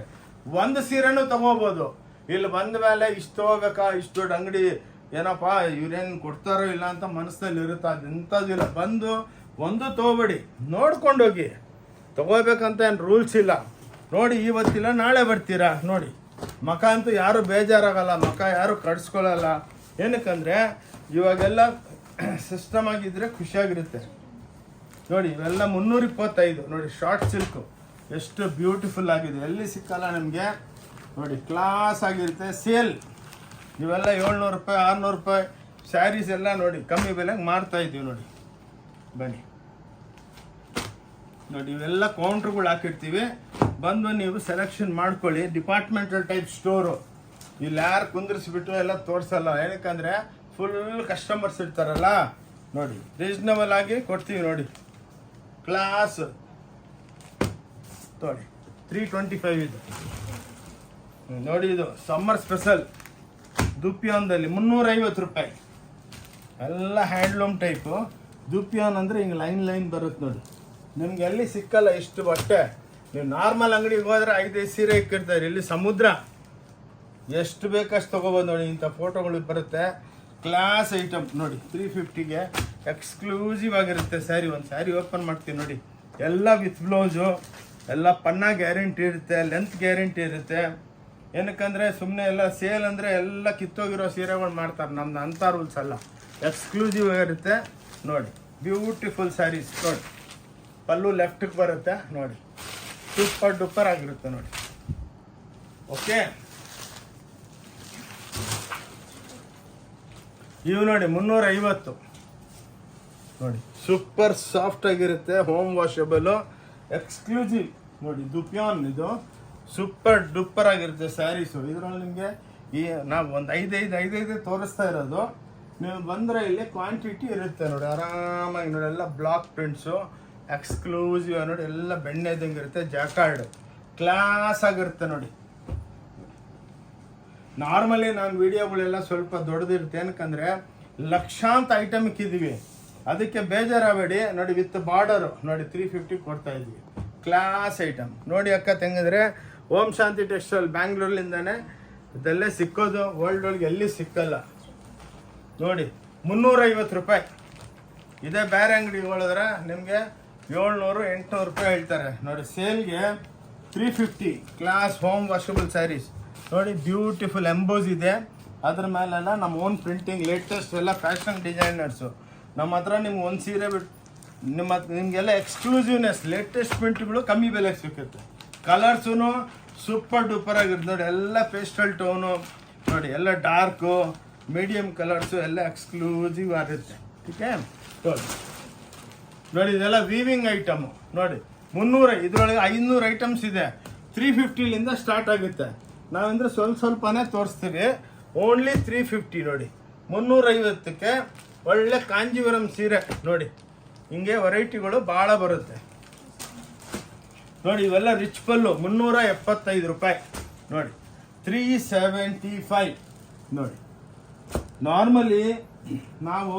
Speaker 1: ಒಂದು ಸೀರೆನೂ ತೊಗೋಬೋದು. ಇಲ್ಲಿ ಬಂದ ಮೇಲೆ ಇಷ್ಟು ತೊಗೋಬೇಕಾ, ಇಷ್ಟು ದೊಡ್ಡ ಅಂಗಡಿ ಏನಪ್ಪ ಇವ್ರೇನು ಕೊಡ್ತಾರೋ ಇಲ್ಲ ಅಂತ ಮನಸ್ಸಲ್ಲಿ ಇರುತ್ತೆ. ಅದು ಎಂಥದ್ದಿಲ್ಲ. ಬಂದು ಒಂದು ತೊಗೋಬೇಡಿ, ನೋಡ್ಕೊಂಡೋಗಿ. ತೊಗೋಬೇಕಂತ ಏನು ರೂಲ್ಸ್ ಇಲ್ಲ ನೋಡಿ. ಇವತ್ತಿಲ್ಲ ನಾಳೆ ಬರ್ತೀರಾ ನೋಡಿ. ಮಖ ಅಂತೂ ಯಾರು ಬೇಜಾರಾಗಲ್ಲ, ಮಖ ಯಾರು ಕಡ್ಸ್ಕೊಳ್ಳಲ್ಲ. ಏನಕ್ಕಂದರೆ ಇವಾಗೆಲ್ಲ ಸಿಸ್ಟಮ್ ಆಗಿದ್ದರೆ ಖುಷಿಯಾಗಿರುತ್ತೆ. ನೋಡಿ ಇವೆಲ್ಲ 325 ನೋಡಿ, ಶಾರ್ಟ್ ಸಿಲ್ಕು ಎಷ್ಟು ಬ್ಯೂಟಿಫುಲ್ ಆಗಿದೆ, ಎಲ್ಲಿ ಸಿಕ್ಕಲ್ಲ ನಮಗೆ. ನೋಡಿ ಕ್ಲಾಸ್ ಆಗಿರುತ್ತೆ. ಸೇಲ್ ಇವೆಲ್ಲ 700 ರೂಪಾಯಿ 600 ರೂಪಾಯಿ ಸ್ಯಾರೀಸ್ ಎಲ್ಲ ನೋಡಿ ಕಮ್ಮಿ ಬೆಲೆಗೆ ಮಾರ್ತಾ ಇದ್ದೀವಿ. ನೋಡಿ ಬನ್ನಿ, ನೋಡಿ ಇವೆಲ್ಲ ಕೌಂಟ್ರುಗಳು ಹಾಕಿರ್ತೀವಿ, ಬಂದು ನೀವು ಸೆಲೆಕ್ಷನ್ ಮಾಡ್ಕೊಳ್ಳಿ. ಡಿಪಾರ್ಟ್ಮೆಂಟಲ್ ಟೈಪ್ ಸ್ಟೋರು, ಇಲ್ಲಿ ಯಾರು ಕುಂದಿರಿಸ್ಬಿಟ್ಟು ಎಲ್ಲ ತೋರಿಸಲ್ಲ. ಏನಕ್ಕಂದರೆ ಫುಲ್ ಕಸ್ಟಮರ್ಸ್ ಇರ್ತಾರಲ್ಲ. ನೋಡಿ ರೀಸ್ನಬಲ್ ಆಗಿ ಕೊಡ್ತೀವಿ. ನೋಡಿ ಕ್ಲಾಸ್ ನೋಡಿ 325 ಇದು. ನೋಡಿ ಇದು ಸಮ್ಮರ್ ಸ್ಪೆಷಲ್ ದುಪ್ಯಾನ್ದಲ್ಲಿ 350 ರೂಪಾಯಿ, ಎಲ್ಲ ಹ್ಯಾಂಡ್ಲೂಮ್ ಟೈಪು. ದುಪ್ಯಾನ್ ಅಂದರೆ ಹಿಂಗೆ ಲೈನ್ ಬರುತ್ತೆ ನೋಡಿ, ನಿಮ್ಗೆ ಎಲ್ಲಿ ಸಿಕ್ಕಲ್ಲ ಇಷ್ಟು ಬಟ್ಟೆ. ನೀವು ನಾರ್ಮಲ್ ಅಂಗಡಿಗೆ ಹೋದ್ರೆ 5 ಸೀರೆ ಇಕ್ಕಿರ್ತಾರೆ, ಇಲ್ಲಿ ಸಮುದ್ರ ಎಷ್ಟು ಬೇಕಷ್ಟು ತೊಗೊಬೋದು. ನೋಡಿ ಇಂಥ ಫೋಟೋಗಳು ಬರುತ್ತೆ. ಕ್ಲಾಸ್ ಐಟಮ್ ನೋಡಿ 350ಗೆ ಎಕ್ಸ್ಕ್ಲೂಸಿವ್ ಆಗಿರುತ್ತೆ ಸ್ಯಾರಿ. ಒಂದು ಸ್ಯಾರಿ ಓಪನ್ ಮಾಡ್ತೀನಿ ನೋಡಿ, ಎಲ್ಲ ವಿತ್ ಬ್ಲೌಸು, ಎಲ್ಲ ಪನ್ನ ಗ್ಯಾರಂಟಿ ಇರುತ್ತೆ, ಲೆಂತ್ ಗ್ಯಾರಂಟಿ ಇರುತ್ತೆ. ಏನಕ್ಕಂದರೆ ಸುಮ್ಮನೆ ಎಲ್ಲ ಸೇಲ್ ಅಂದರೆ ಎಲ್ಲ ಕಿತ್ತೋಗಿರೋ ಸೀರೆಗಳು ಮಾಡ್ತಾರೆ, ನಮ್ದು ಅಂಥ ರೂಲ್ಸ್ ಅಲ್ಲ, ಎಕ್ಸ್ಕ್ಲೂಸಿವ್ ಆಗಿರುತ್ತೆ. ನೋಡಿ ಬ್ಯೂಟಿಫುಲ್ ಸ್ಯಾರೀಸ್. ನೋಡಿ ಪಲ್ಲು ಲೆಫ್ಟಿಗೆ ಬರುತ್ತೆ, ನೋಡಿ ಸೂಪರ್ ಡೂಪರ್ ಆಗಿರುತ್ತೆ ನೋಡಿ. ಓಕೆ, ಇವು ನೋಡಿ 350 ನೋಡಿ, ಸೂಪರ್ ಸಾಫ್ಟ್ ಆಗಿರುತ್ತೆ, ಹೋಮ್ ವಾಷಬಲು, ಎಕ್ಸ್ಕ್ಲೂಸಿವ್. ನೋಡಿ ದುಪ್ಯಾನ್ ಇದು ಸೂಪರ್ ಡೂಪರ್ ಆಗಿರುತ್ತೆ ಸ್ಯಾರೀಸು. ಇದರಲ್ಲಿ ನಿಮಗೆ ಈ ನಾವು ಒಂದು 5 ತೋರಿಸ್ತಾ ಇರೋದು, ನೀವು ಬಂದರೆ ಇಲ್ಲಿ ಕ್ವಾಂಟಿಟಿ ಇರುತ್ತೆ ನೋಡಿ ಆರಾಮಾಗಿ. ನೋಡಿ ಎಲ್ಲ ಬ್ಲಾಕ್ ಪ್ರಿಂಟ್ಸು ಎಕ್ಸ್ಕ್ಲೂಸಿವ್ ನೋಡಿ, ಎಲ್ಲ ಬೆಣ್ಣೆ ಇದ್ದಂಗೆ ಇರುತ್ತೆ. ಜಾಕಾರ್ಡ್ ಕ್ಲಾಸ್ ಆಗಿರುತ್ತೆ ನೋಡಿ. ನಾರ್ಮಲಿ ನಾನು ವಿಡಿಯೋಗಳೆಲ್ಲ ಸ್ವಲ್ಪ ದೊಡ್ಡದಿರುತ್ತೆ, ಏನಕ್ಕಂದರೆ ಲಕ್ಷಾಂತರ ಐಟಮ್ ಇಕ್ಕಿದ್ದೀವಿ, ಅದಕ್ಕೆ ಬೇಜಾರಾಗಬೇಡಿ. ನೋಡಿ ವಿತ್ ಬಾರ್ಡರು ನೋಡಿ 350 ಕೊಡ್ತಾ ಇದ್ವಿ, ಕ್ಲಾಸ್ ಐಟಮ್. ನೋಡಿ ಅಕ್ಕ ತೆಗೆದ್ರೆ ಓಂ ಶಾಂತಿ ಟೆಕ್ಸ್ಟೈಲ್ ಬ್ಯಾಂಗ್ಳೂರ್ಲಿಂದಾನೆ ಇದೆಲ್ಲೇ ಸಿಕ್ಕೋದು, ವರ್ಲ್ಡ್ ಒಳಗೆ ಎಲ್ಲಿ ಸಿಕ್ಕಲ್ಲ. ನೋಡಿ 350 ರೂಪಾಯಿ. ಇದೇ ಬೇರೆ ಅಂಗಡಿಗೆ ಹೋಳಿದ್ರೆ ನಿಮಗೆ 700-800 ರೂಪಾಯಿ ಹೇಳ್ತಾರೆ. ನೋಡಿ ಸೇಲ್ಗೆ 350 ಕ್ಲಾಸ್ ಹೋಮ್ ವಾಷಬಲ್ ಸ್ಯಾರೀಸ್. ನೋಡಿ ಬ್ಯೂಟಿಫುಲ್ ಎಂಬೋಸ್ ಇದೆ, ಅದ್ರ ಮೇಲೆಲ್ಲ ನಮ್ಮ ಓನ್ ಪ್ರಿಂಟಿಂಗ್, ಲೇಟೆಸ್ಟ್ ಎಲ್ಲ ಫ್ಯಾಷನ್ ಡಿಸೈನರ್ಸು. ನಮ್ಮ ಹತ್ರ ನಿಮ್ಗೆ ಒಂದು ಸೀರೆ ಬಿಟ್ಟು ನಿಮಗೆಲ್ಲ ಎಕ್ಸ್ಕ್ಲೂಸಿವ್ನೆಸ್, ಲೇಟೆಸ್ಟ್ ಪ್ರಿಂಟ್ಗಳು ಕಮ್ಮಿ ಬೆಲೆಗೆ ಸಿಗುತ್ತೆ. ಕಲರ್ಸೂ ಸೂಪರ್ ಡೂಪರ್ ಆಗಿರುತ್ತೆ ನೋಡಿ, ಎಲ್ಲ ಪೇಸ್ಟಲ್ ಟೋನು ನೋಡಿ, ಎಲ್ಲ ಡಾರ್ಕು ಮೀಡಿಯಮ್ ಕಲರ್ಸು ಎಲ್ಲ ಎಕ್ಸ್ಕ್ಲೂಸಿವ್ ಆಗಿರುತ್ತೆ. ಓಕೆ ನೋಡಿ ಇದೆಲ್ಲ ವೀವಿಂಗ್ ಐಟಮು. ನೋಡಿ 300, ಇದರೊಳಗೆ 500 ಐಟಮ್ಸ್ ಇದೆ. 350ಲಿಂದ ಸ್ಟಾರ್ಟ್ ಆಗುತ್ತೆ. ನಾವಂದರೆ ಸ್ವಲ್ಪನೇ ತೋರಿಸ್ತೀವಿ. ಓನ್ಲಿ 350 ನೋಡಿ. 350ಕ್ಕೆ ಒಳ್ಳೆ ಕಾಂಜೀವರಂ ಸೀರೆ ನೋಡಿ, ಹಿಂಗೆ ವೆರೈಟಿಗಳು ಭಾಳ ಬರುತ್ತೆ ನೋಡಿ. ಇವೆಲ್ಲ ರಿಚ್ ಪಲ್ಲು 375 ರೂಪಾಯಿ ನೋಡಿ, 375 ನೋಡಿ. ನಾರ್ಮಲಿ ನಾವು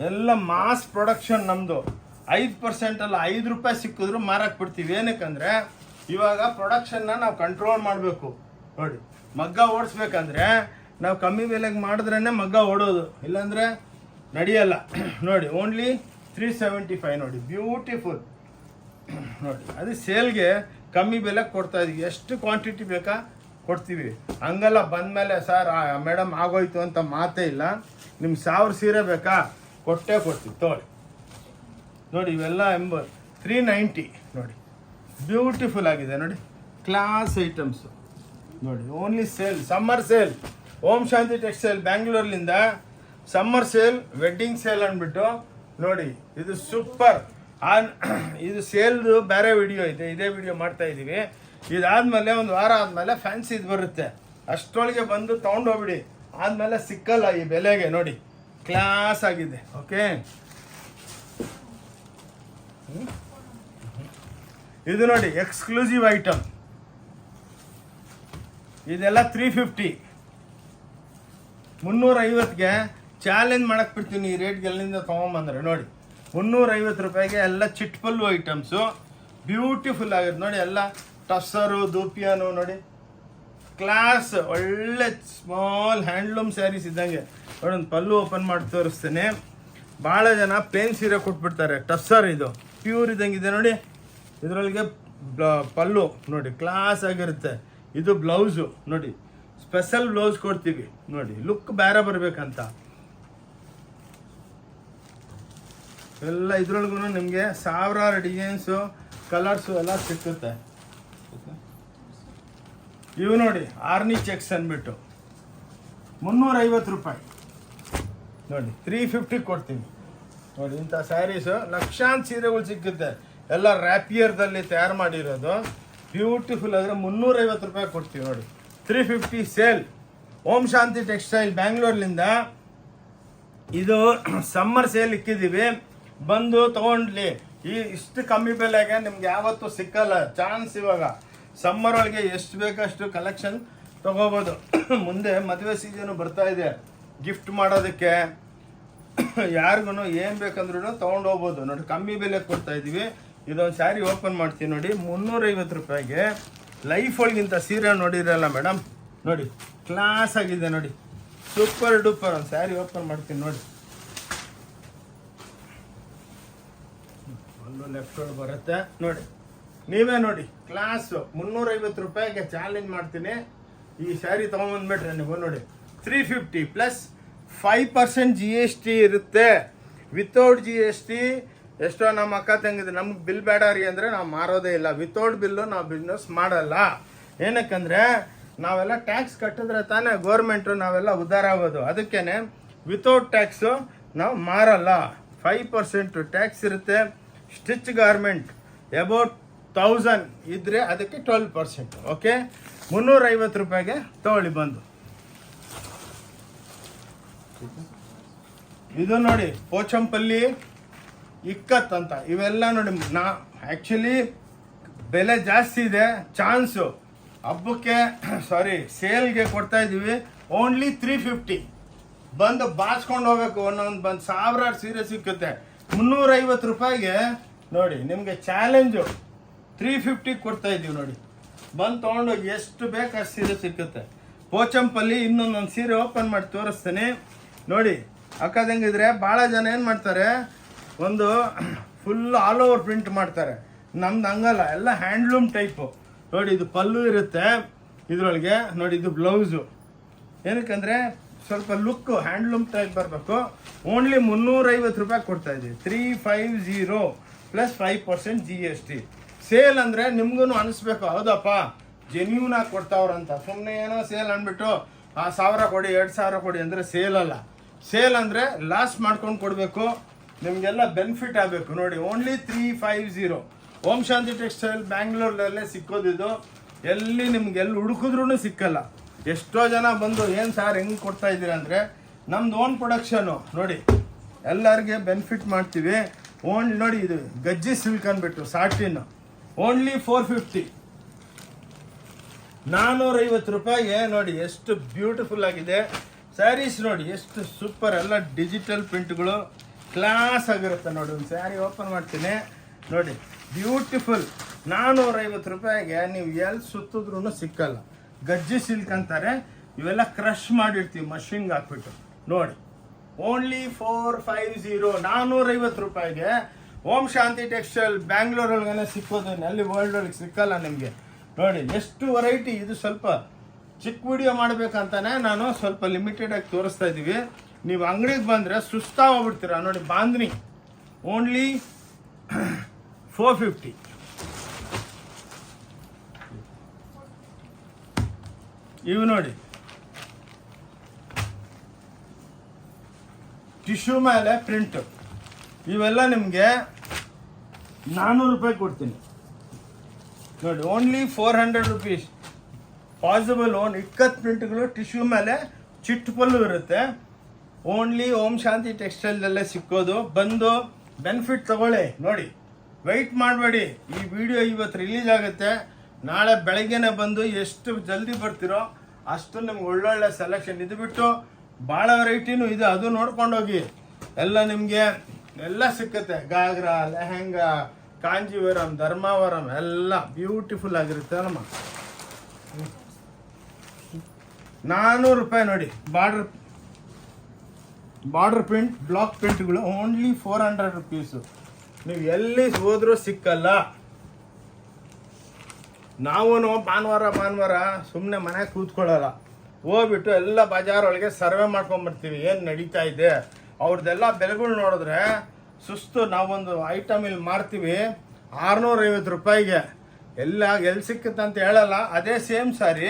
Speaker 1: ಎಲ್ಲ ಮಾಸ್ ಪ್ರೊಡಕ್ಷನ್ ನಮ್ಮದು 5% ಅಲ್ಲ 5 ರೂಪಾಯಿ ಸಿಕ್ಕಿದ್ರು ಮಾರಕ್ಕೆ ಬಿಡ್ತೀವಿ. ಏನಕ್ಕಂದರೆ ಇವಾಗ ಪ್ರೊಡಕ್ಷನ್ನ ನಾವು ಕಂಟ್ರೋಲ್ ಮಾಡಬೇಕು. ನೋಡಿ ಮಗ್ಗ ಓಡಿಸ್ಬೇಕಂದ್ರೆ ನಾವು ಕಮ್ಮಿ ಬೆಲೆಗೆ ಮಾಡಿದ್ರೇ ಮಗ್ಗ ಓಡೋದು, ಇಲ್ಲಾಂದರೆ ನಡೆಯಲ್ಲ. ನೋಡಿ ಓನ್ಲಿ 375 ನೋಡಿ, ಬ್ಯೂಟಿಫುಲ್ ನೋಡಿ. ಅದು ಸೇಲ್ಗೆ ಕಮ್ಮಿ ಬೆಲೆಗೆ ಕೊಡ್ತಾ ಇದೀವಿ. ಎಷ್ಟು ಕ್ವಾಂಟಿಟಿ ಬೇಕಾ ಕೊಡ್ತೀವಿ, ಹಂಗಲ್ಲ ಬಂದಮೇಲೆ ಸರ್ ಮೇಡಮ್ ಆಗೋಯ್ತು ಅಂತ ಮಾತೇ ಇಲ್ಲ. ನಿಮ್ಗೆ 1000 ಸೀರೆ ಬೇಕಾ ಕೊಟ್ಟೇ ಕೊಡ್ತೀವಿ ತೊಗೊಳ್ಳಿ. ನೋಡಿ ಇವೆಲ್ಲ 390 ನೋಡಿ, ಬ್ಯೂಟಿಫುಲ್ ಆಗಿದೆ ನೋಡಿ, ಕ್ಲಾಸ್ ಐಟಮ್ಸು ನೋಡಿ. Only sale, summer sale. Om Shanti textile ಬ್ಯಾಂಗ್ಳೂರ್ಲಿಂದ ಸಮ್ಮರ್ ಸೇಲ್, ವೆಡ್ಡಿಂಗ್ ಸೇಲ್ ಅಂದ್ಬಿಟ್ಟು ನೋಡಿ. ಇದು ಸೂಪರ್. ಇದು ಸೇಲ್ದು ಬೇರೆ ವಿಡಿಯೋ ಇದೆ, ಇದೇ ವಿಡಿಯೋ ಮಾಡ್ತಾ ಇದ್ದೀವಿ. ಇದಾದಮೇಲೆ ಒಂದು ವಾರ ಆದಮೇಲೆ ಫ್ಯಾನ್ಸಿ ಇದು ಬರುತ್ತೆ, ಅಷ್ಟರೊಳಗೆ ಬಂದು ತೊಗೊಂಡೋಗ್ಬಿಡಿ. ಆದಮೇಲೆ ಸಿಕ್ಕಲ್ಲ ಈ ಬೆಲೆಗೆ. ನೋಡಿ ಕ್ಲಾಸ್ ಆಗಿದೆ. ಓಕೆ, ಇದು ನೋಡಿ ಎಕ್ಸ್ಕ್ಲೂಸಿವ್ ಐಟಮ್. ಇದೆಲ್ಲ 350. 350ಗೆ ಚಾಲೆಂಜ್ ಮಾಡಕ್ಕೆ ಬಿಡ್ತೀನಿ ಈ ರೇಟ್ಗೆ ಎಲ್ಲಿಂದ ತೊಗೊಂಬಂದ್ರೆ. ನೋಡಿ 350 ರೂಪಾಯಿಗೆ ಎಲ್ಲ ಚಿಟ್ಪಲ್ಲು ಐಟಮ್ಸು ಬ್ಯೂಟಿಫುಲ್ ಆಗಿದೆ ನೋಡಿ. ಎಲ್ಲ ಟಸ್ಸರು ದೂಪಿಯಾನು ನೋಡಿ, ಕ್ಲಾಸ್ ಒಳ್ಳೆ ಸ್ಮಾಲ್ ಹ್ಯಾಂಡ್ಲೂಮ್ ಸ್ಯಾರೀಸ್ ಇದ್ದಂಗೆ. ನೋಡಿ ಒಂದು ಪಲ್ಲು ಓಪನ್ ಮಾಡಿ ತೋರಿಸ್ತೇನೆ. ಭಾಳ ಜನ ಪ್ಲೇನ್ ಸೀರೆ ಕೊಟ್ಬಿಡ್ತಾರೆ, ಟಸ್ಸರ್ ಇದು ಪ್ಯೂರ್ ಇದ್ದಂಗಿದೆ ನೋಡಿ. ಇದರೊಳಗೆ ಪಲ್ಲು ನೋಡಿ ಕ್ಲಾಸ್ ಆಗಿರುತ್ತೆ. ಇದು ಬ್ಲೌಸು ನೋಡಿ, ಸ್ಪೆಷಲ್ ಬ್ಲೌಸ್ ಕೊಡ್ತೀವಿ ನೋಡಿ, ಲುಕ್ ಬೇರೆ ಬರ್ಬೇಕಂತ. ಎಲ್ಲ ಇದ್ರೊಳಗೂ ನಿಮಗೆ ಸಾವಿರಾರು ಡಿಸೈನ್ಸು ಕಲರ್ಸು ಎಲ್ಲ ಸಿಕ್ಕುತ್ತೆ. ಇವು ನೋಡಿ ಆರ್ನಿ ಚೆಕ್ಸ್ ಅಂದ್ಬಿಟ್ಟು 350 ರೂಪಾಯಿ ನೋಡಿ, 350 ಕೊಡ್ತೀವಿ ನೋಡಿ. ಇಂಥ ಸ್ಯಾರೀಸು ಲಕ್ಷಾಂತರ ಸೀರೆಗಳು ಸಿಕ್ಕುತ್ತೆ, ಎಲ್ಲ ರ್ಯಾಪಿಯರ್ದಲ್ಲಿ ತಯಾರು ಮಾಡಿರೋದು, ಬ್ಯೂಟಿಫುಲ್. ಆದರೆ 350 ರೂಪಾಯಿ ಕೊಡ್ತೀವಿ ನೋಡಿ. 350 ಸೇಲ್. ಓಂ ಶಾಂತಿ ಟೆಕ್ಸ್ಟೈಲ್ ಬ್ಯಾಂಗ್ಳೂರ್ಲಿಂದ ಇದು ಸಮ್ಮರ್ ಸೇಲ್ ಇಕ್ಕಿದ್ದೀವಿ, ಬಂದು ತೊಗೊಂಡ್ಲಿ. ಇಷ್ಟು ಕಮ್ಮಿ ಬೆಲೆಗೆ ನಿಮ್ಗೆ ಯಾವತ್ತೂ ಸಿಕ್ಕಲ್ಲ ಚಾನ್ಸ್. ಇವಾಗ ಸಮ್ಮರ್ ಒಳಗೆ ಎಷ್ಟು ಬೇಕಷ್ಟು ಕಲೆಕ್ಷನ್ ತೊಗೋಬೋದು. ಮುಂದೆ ಮದುವೆ ಸೀಸನು ಬರ್ತಾ ಇದೆ, ಗಿಫ್ಟ್ ಮಾಡೋದಕ್ಕೆ ಯಾರಿಗೂ ಏನು ಬೇಕಂದ್ರೂ ತೊಗೊಂಡು ಹೋಗ್ಬೋದು ನೋಡಿ. ಕಮ್ಮಿ ಬೆಲೆ ಕೊಡ್ತಾ ಇದ್ದೀವಿ. ಇದೊಂದು ಸ್ಯಾರಿ ಓಪನ್ ಮಾಡ್ತೀನಿ ನೋಡಿ, 350 ರೂಪಾಯಿಗೆ. ಲೈಫ್ ಒಳಗಿಂತ ಸೀರೆ ನೋಡಿರಲ್ಲ ಮೇಡಮ್, ನೋಡಿ ಕ್ಲಾಸ್ ಆಗಿದೆ ನೋಡಿ, ಸೂಪರ್ ಡೂಪರ್. ಒಂದು ಸ್ಯಾರಿ ಓಪನ್ ಮಾಡ್ತೀನಿ ನೋಡಿ, ಒಂದು ಲೆಫ್ಟ್ ಒಳಗೆ ಬರುತ್ತೆ ನೋಡಿ, ನೀವೇ ನೋಡಿ ಕ್ಲಾಸು. 350 ರೂಪಾಯಿಗೆ ಚಾಲೆಂಜ್ ಮಾಡ್ತೀನಿ. ಈ ಸ್ಯಾರಿ ತೊಗೊಂಬಂದ್ಬಿಟ್ರೆ ನೀವು ನೋಡಿ, 350 ಪ್ಲಸ್ 5% GST ಇರುತ್ತೆ. ವಿತೌಟ್ GST ಎಷ್ಟೋ ನಮ್ಮ ಅಕ್ಕ ತಂಗಿದ್ರೆ ನಮ್ಗೆ ಬಿಲ್ ಬೇಡ ರೀ ಅಂದರೆ ನಾವು ಮಾರೋದೇ ಇಲ್ಲ. ವಿತೌಟ್ ಬಿಲ್ಲು ನಾವು ಬಿಸ್ನೆಸ್ ಮಾಡಲ್ಲ. ಏನಕ್ಕಂದರೆ ನಾವೆಲ್ಲ ಟ್ಯಾಕ್ಸ್ ಕಟ್ಟಿದ್ರೆ ತಾನೇ ಗೋರ್ಮೆಂಟು ನಾವೆಲ್ಲ ಉದ್ಧಾರ ಆಗೋದು. ಅದಕ್ಕೇ ವಿತೌಟ್ ಟ್ಯಾಕ್ಸು ನಾವು ಮಾರಲ್ಲ. 5% ಟ್ಯಾಕ್ಸ್ ಇರುತ್ತೆ. ಸ್ಟಿಚ್ ಗಾರ್ಮೆಂಟ್ ಅಬೌಟ್ 1000 ಇದ್ದರೆ ಅದಕ್ಕೆ 12%. ಓಕೆ, 350 ರೂಪಾಯಿಗೆ ತಗೊಳ್ಳಿ ಬಂದು. ಇದು ನೋಡಿ ಪೋಚಂಪಲ್ಲಿ ಇಕ್ಕತ್ ಅಂತ, ಇವೆಲ್ಲ ನೋಡಿ ಆ್ಯಕ್ಚುಲಿ ಬೆಲೆ ಜಾಸ್ತಿ ಇದೆ. ಚಾನ್ಸು ಹಬ್ಬಕ್ಕೆ ಸೇಲ್ಗೆ ಕೊಡ್ತಾ ಇದ್ದೀವಿ. ಓನ್ಲಿ 350 ಬಂದು ಬಾಚ್ಕೊಂಡು ಹೋಗ್ಬೇಕು. ಒಂದೊಂದು ಬಂದು ಸಾವಿರಾರು ಸೀರೆ ಸಿಕ್ಕುತ್ತೆ. 350 ರೂಪಾಯಿಗೆ ನೋಡಿ ನಿಮಗೆ ಚಾಲೆಂಜು. 350 ಕೊಡ್ತಾ ಇದ್ದೀವಿ ನೋಡಿ, ಬಂದು ತೊಗೊಂಡು ಎಷ್ಟು ಬೇಕು ಅಷ್ಟು ಸೀರೆ ಸಿಕ್ಕುತ್ತೆ. ಪೋಚಂಪಲ್ಲಿ ಇನ್ನೊಂದೊಂದು ಸೀರೆ ಓಪನ್ ಮಾಡಿ ತೋರಿಸ್ತೀನಿ ನೋಡಿ. ಅಕ್ಕದಂಗಿದ್ರೆ ಭಾಳ ಜನ ಏನು ಮಾಡ್ತಾರೆ, ಒಂದು ಫುಲ್ ಆಲ್ ಓವರ್ ಪ್ರಿಂಟ್ ಮಾಡ್ತಾರೆ. ನಮ್ದು ಹಂಗಲ್ಲ, ಎಲ್ಲ ಹ್ಯಾಂಡ್ಲೂಮ್ ಟೈಪು ನೋಡಿ. ಇದು ಪಲ್ಲು ಇರುತ್ತೆ ಇದರೊಳಗೆ ನೋಡಿ, ಇದು ಬ್ಲೌಸು. ಏನಕ್ಕಂದರೆ ಸ್ವಲ್ಪ ಲುಕ್ಕು ಹ್ಯಾಂಡ್ಲೂಮ್ ಟೈಪ್ ಬರಬೇಕು. ಓನ್ಲಿ 350 ರೂಪಾಯಿ ಕೊಡ್ತಾ ಇದ್ದೀವಿ. 350 ಪ್ಲಸ್ 5% GST. ಸೇಲ್ ಅಂದರೆ ನಿಮ್ಗೂ ಅನಿಸ್ಬೇಕು, ಹೌದಪ್ಪ ಜೆನ್ಯೂನ್ ಆಗಿ ಕೊಡ್ತಾವ್ರಂತ. ಸುಮ್ಮನೆ ಏನೋ ಸೇಲ್ ಅಂದ್ಬಿಟ್ಟು 1000 ಕೊಡಿ 2000 ಕೊಡಿ ಅಂದರೆ ಸೇಲ್ ಅಲ್ಲ. ಸೇಲ್ ಅಂದರೆ ಲಾಸ್ ಮಾಡ್ಕೊಂಡು ಕೊಡಬೇಕು, ನಿಮಗೆಲ್ಲ ಬೆನಿಫಿಟ್ ಆಗಬೇಕು ನೋಡಿ. ಓನ್ಲಿ 350. ಓಂ ಶಾಂತಿ ಟೆಕ್ಸ್ಟೈಲ್ ಬ್ಯಾಂಗ್ಳೂರಲ್ಲೇ ಸಿಕ್ಕೋದಿದು. ಎಲ್ಲಿ ನಿಮ್ಗೆ ಎಲ್ಲಿ ಹುಡುಕಿದ್ರೂ ಸಿಕ್ಕಲ್ಲ. ಎಷ್ಟೋ ಜನ ಬಂದು ಏನು ಸಾರ್ ಹೆಂಗೆ ಕೊಡ್ತಾ ಇದ್ದೀರಾ ಅಂದರೆ, ನಮ್ದು ಓನ್ ಪ್ರೊಡಕ್ಷನು ನೋಡಿ, ಎಲ್ಲರಿಗೆ ಬೆನಿಫಿಟ್ ಮಾಡ್ತೀವಿ. ನೋಡಿ ಇದು ಗಜ್ಜಿ ಸಿಲ್ಕ್ ಅಂದ್ಬಿಟ್ಟು ಸಾಟಿನ್, ಓನ್ಲಿ 450. 450 ರೂಪಾಯಿಗೆ ನೋಡಿ ಎಷ್ಟು ಬ್ಯೂಟಿಫುಲ್ ಆಗಿದೆ ಸ್ಯಾರೀಸ್ ನೋಡಿ, ಎಷ್ಟು ಸೂಪರ್. ಎಲ್ಲ ಡಿಜಿಟಲ್ ಪ್ರಿಂಟ್ಗಳು ಕ್ಲಾಸ್ ಆಗಿರುತ್ತೆ ನೋಡಿ. ಒಂದು ಸ್ಯಾರಿ ಓಪನ್ ಮಾಡ್ತೀನಿ ನೋಡಿ, ಬ್ಯೂಟಿಫುಲ್. 450 ರೂಪಾಯಿಗೆ ನೀವು ಎಲ್ಲಿ ಸುತ್ತಿದ್ರೂ ಸಿಕ್ಕಲ್ಲ. ಗಜ್ಜಿ ಸಿಲ್ಕ್ ಅಂತಾರೆ, ಇವೆಲ್ಲ ಕ್ರಷ್ ಮಾಡಿರ್ತೀವಿ ಮಷಿನ್ಗೆ ಹಾಕ್ಬಿಟ್ಟು ನೋಡಿ. ಓನ್ಲಿ 450. 450 ರೂಪಾಯಿಗೆ ಓಂ ಶಾಂತಿ ಟೆಕ್ಸ್ಟೈಲ್ ಬ್ಯಾಂಗ್ಳೂರೊಳಗನೆ ಸಿಕ್ಕೋದು, ಅಲ್ಲಿ ವರ್ಲ್ಡ್ ಒಳಗೆ ಸಿಕ್ಕಲ್ಲ ನಿಮಗೆ ನೋಡಿ. ಎಷ್ಟು ವೆರೈಟಿ. ಇದು ಸ್ವಲ್ಪ ಚಿಕ್ಕ ವಿಡಿಯೋ ಮಾಡಬೇಕಂತಾನೆ ನಾನು ಸ್ವಲ್ಪ ಲಿಮಿಟೆಡ್ ಆಗಿ ತೋರಿಸ್ತಾ ಇದ್ದೀವಿ. ನೀವು ಅಂಗಡಿಗೆ ಬಂದರೆ ಸುಸ್ತಾ ಹೋಗ್ಬಿಡ್ತೀರಾ ನೋಡಿ. ಬಾಂದ್ನಿ ಓನ್ಲಿ 450. ಇವು ನೋಡಿ ಟಿಶ್ಯೂ ಮೇಲೆ ಪ್ರಿಂಟ್, ಇವೆಲ್ಲ ನಿಮಗೆ 400 ರೂಪಾಯಿ ಕೊಡ್ತೀನಿ ನೋಡಿ. Only 400 rupees. ಪಾಸಿಬಲ್. ಇಕ್ಕತ್ ಪ್ರಿಂಟ್ಗಳು ಟಿಶ್ಯೂ ಮೇಲೆ ಚಿಟ್ಟು ಪಲ್ಲು ಇರುತ್ತೆ. ಓನ್ಲಿ ಓಂ ಶಾಂತಿ ಟೆಕ್ಸ್ಟೈಲಲ್ಲೇ ಸಿಕ್ಕೋದು. ಬಂದು ಬೆನಿಫಿಟ್ ತಗೊಳ್ಳಿ ನೋಡಿ, ವೆಯ್ಟ್ ಮಾಡಬೇಡಿ. ಈ ವಿಡಿಯೋ ಇವತ್ತು ರಿಲೀಸ್ ಆಗುತ್ತೆ, ನಾಳೆ ಬೆಳಗ್ಗೆನೆ ಬಂದು ಎಷ್ಟು ಜಲ್ದಿ ಬರ್ತಿರೋ ಅಷ್ಟು ನಿಮ್ಗೆ ಒಳ್ಳೊಳ್ಳೆ ಸೆಲೆಕ್ಷನ್. ಇದು ಬಿಟ್ಟು ಭಾಳ ವೆರೈಟಿನೂ ಇದೆ, ಅದು ನೋಡ್ಕೊಂಡೋಗಿ. ಎಲ್ಲ ನಿಮಗೆ ಎಲ್ಲ ಸಿಕ್ಕತ್ತೆ. ಗಾಗ್ರಾ, ಲೆಹಂಗಾ, ಕಾಂಜೀವರಂ, ಧರ್ಮಾವರಂ ಎಲ್ಲ ಬ್ಯೂಟಿಫುಲ್ ಆಗಿರುತ್ತೆ ನಮ್ಮ. 400 ರೂಪಾಯಿ ನೋಡಿ. ಬಾರ್ಡರ್ ಪ್ರಿಂಟ್, ಬ್ಲಾಕ್ ಪ್ರಿಂಟ್ಗಳು ಓನ್ಲಿ 400 ರೂಪೀಸು. ನೀವು ಎಲ್ಲಿ ಹೋದ್ರೂ ಸಿಕ್ಕಲ್ಲ. ನಾವು ಭಾನುವಾರ ಸುಮ್ಮನೆ ಮನೆಗೆ ಕೂತ್ಕೊಳ್ಳಲ್ಲ, ಹೋಗ್ಬಿಟ್ಟು ಎಲ್ಲ ಬಜಾರ್ ಒಳಗೆ ಸರ್ವೆ ಮಾಡ್ಕೊಂಬರ್ತೀವಿ ಏನು ನಡೀತಾ ಇದೆ ಅವ್ರದ್ದೆಲ್ಲ ಬೆಲೆಗಳು ನೋಡಿದ್ರೆ ಸುಸ್ತು. ನಾವೊಂದು ಐಟಮ್ ಇಲ್ಲಿ ಮಾರ್ತೀವಿ 650 ರೂಪಾಯಿಗೆ, ಎಲ್ಲಿ ಸಿಕ್ಕುತ್ತೆ ಅಂತ ಹೇಳಲ್ಲ. ಅದೇ ಸೇಮ್ ಸಾರಿ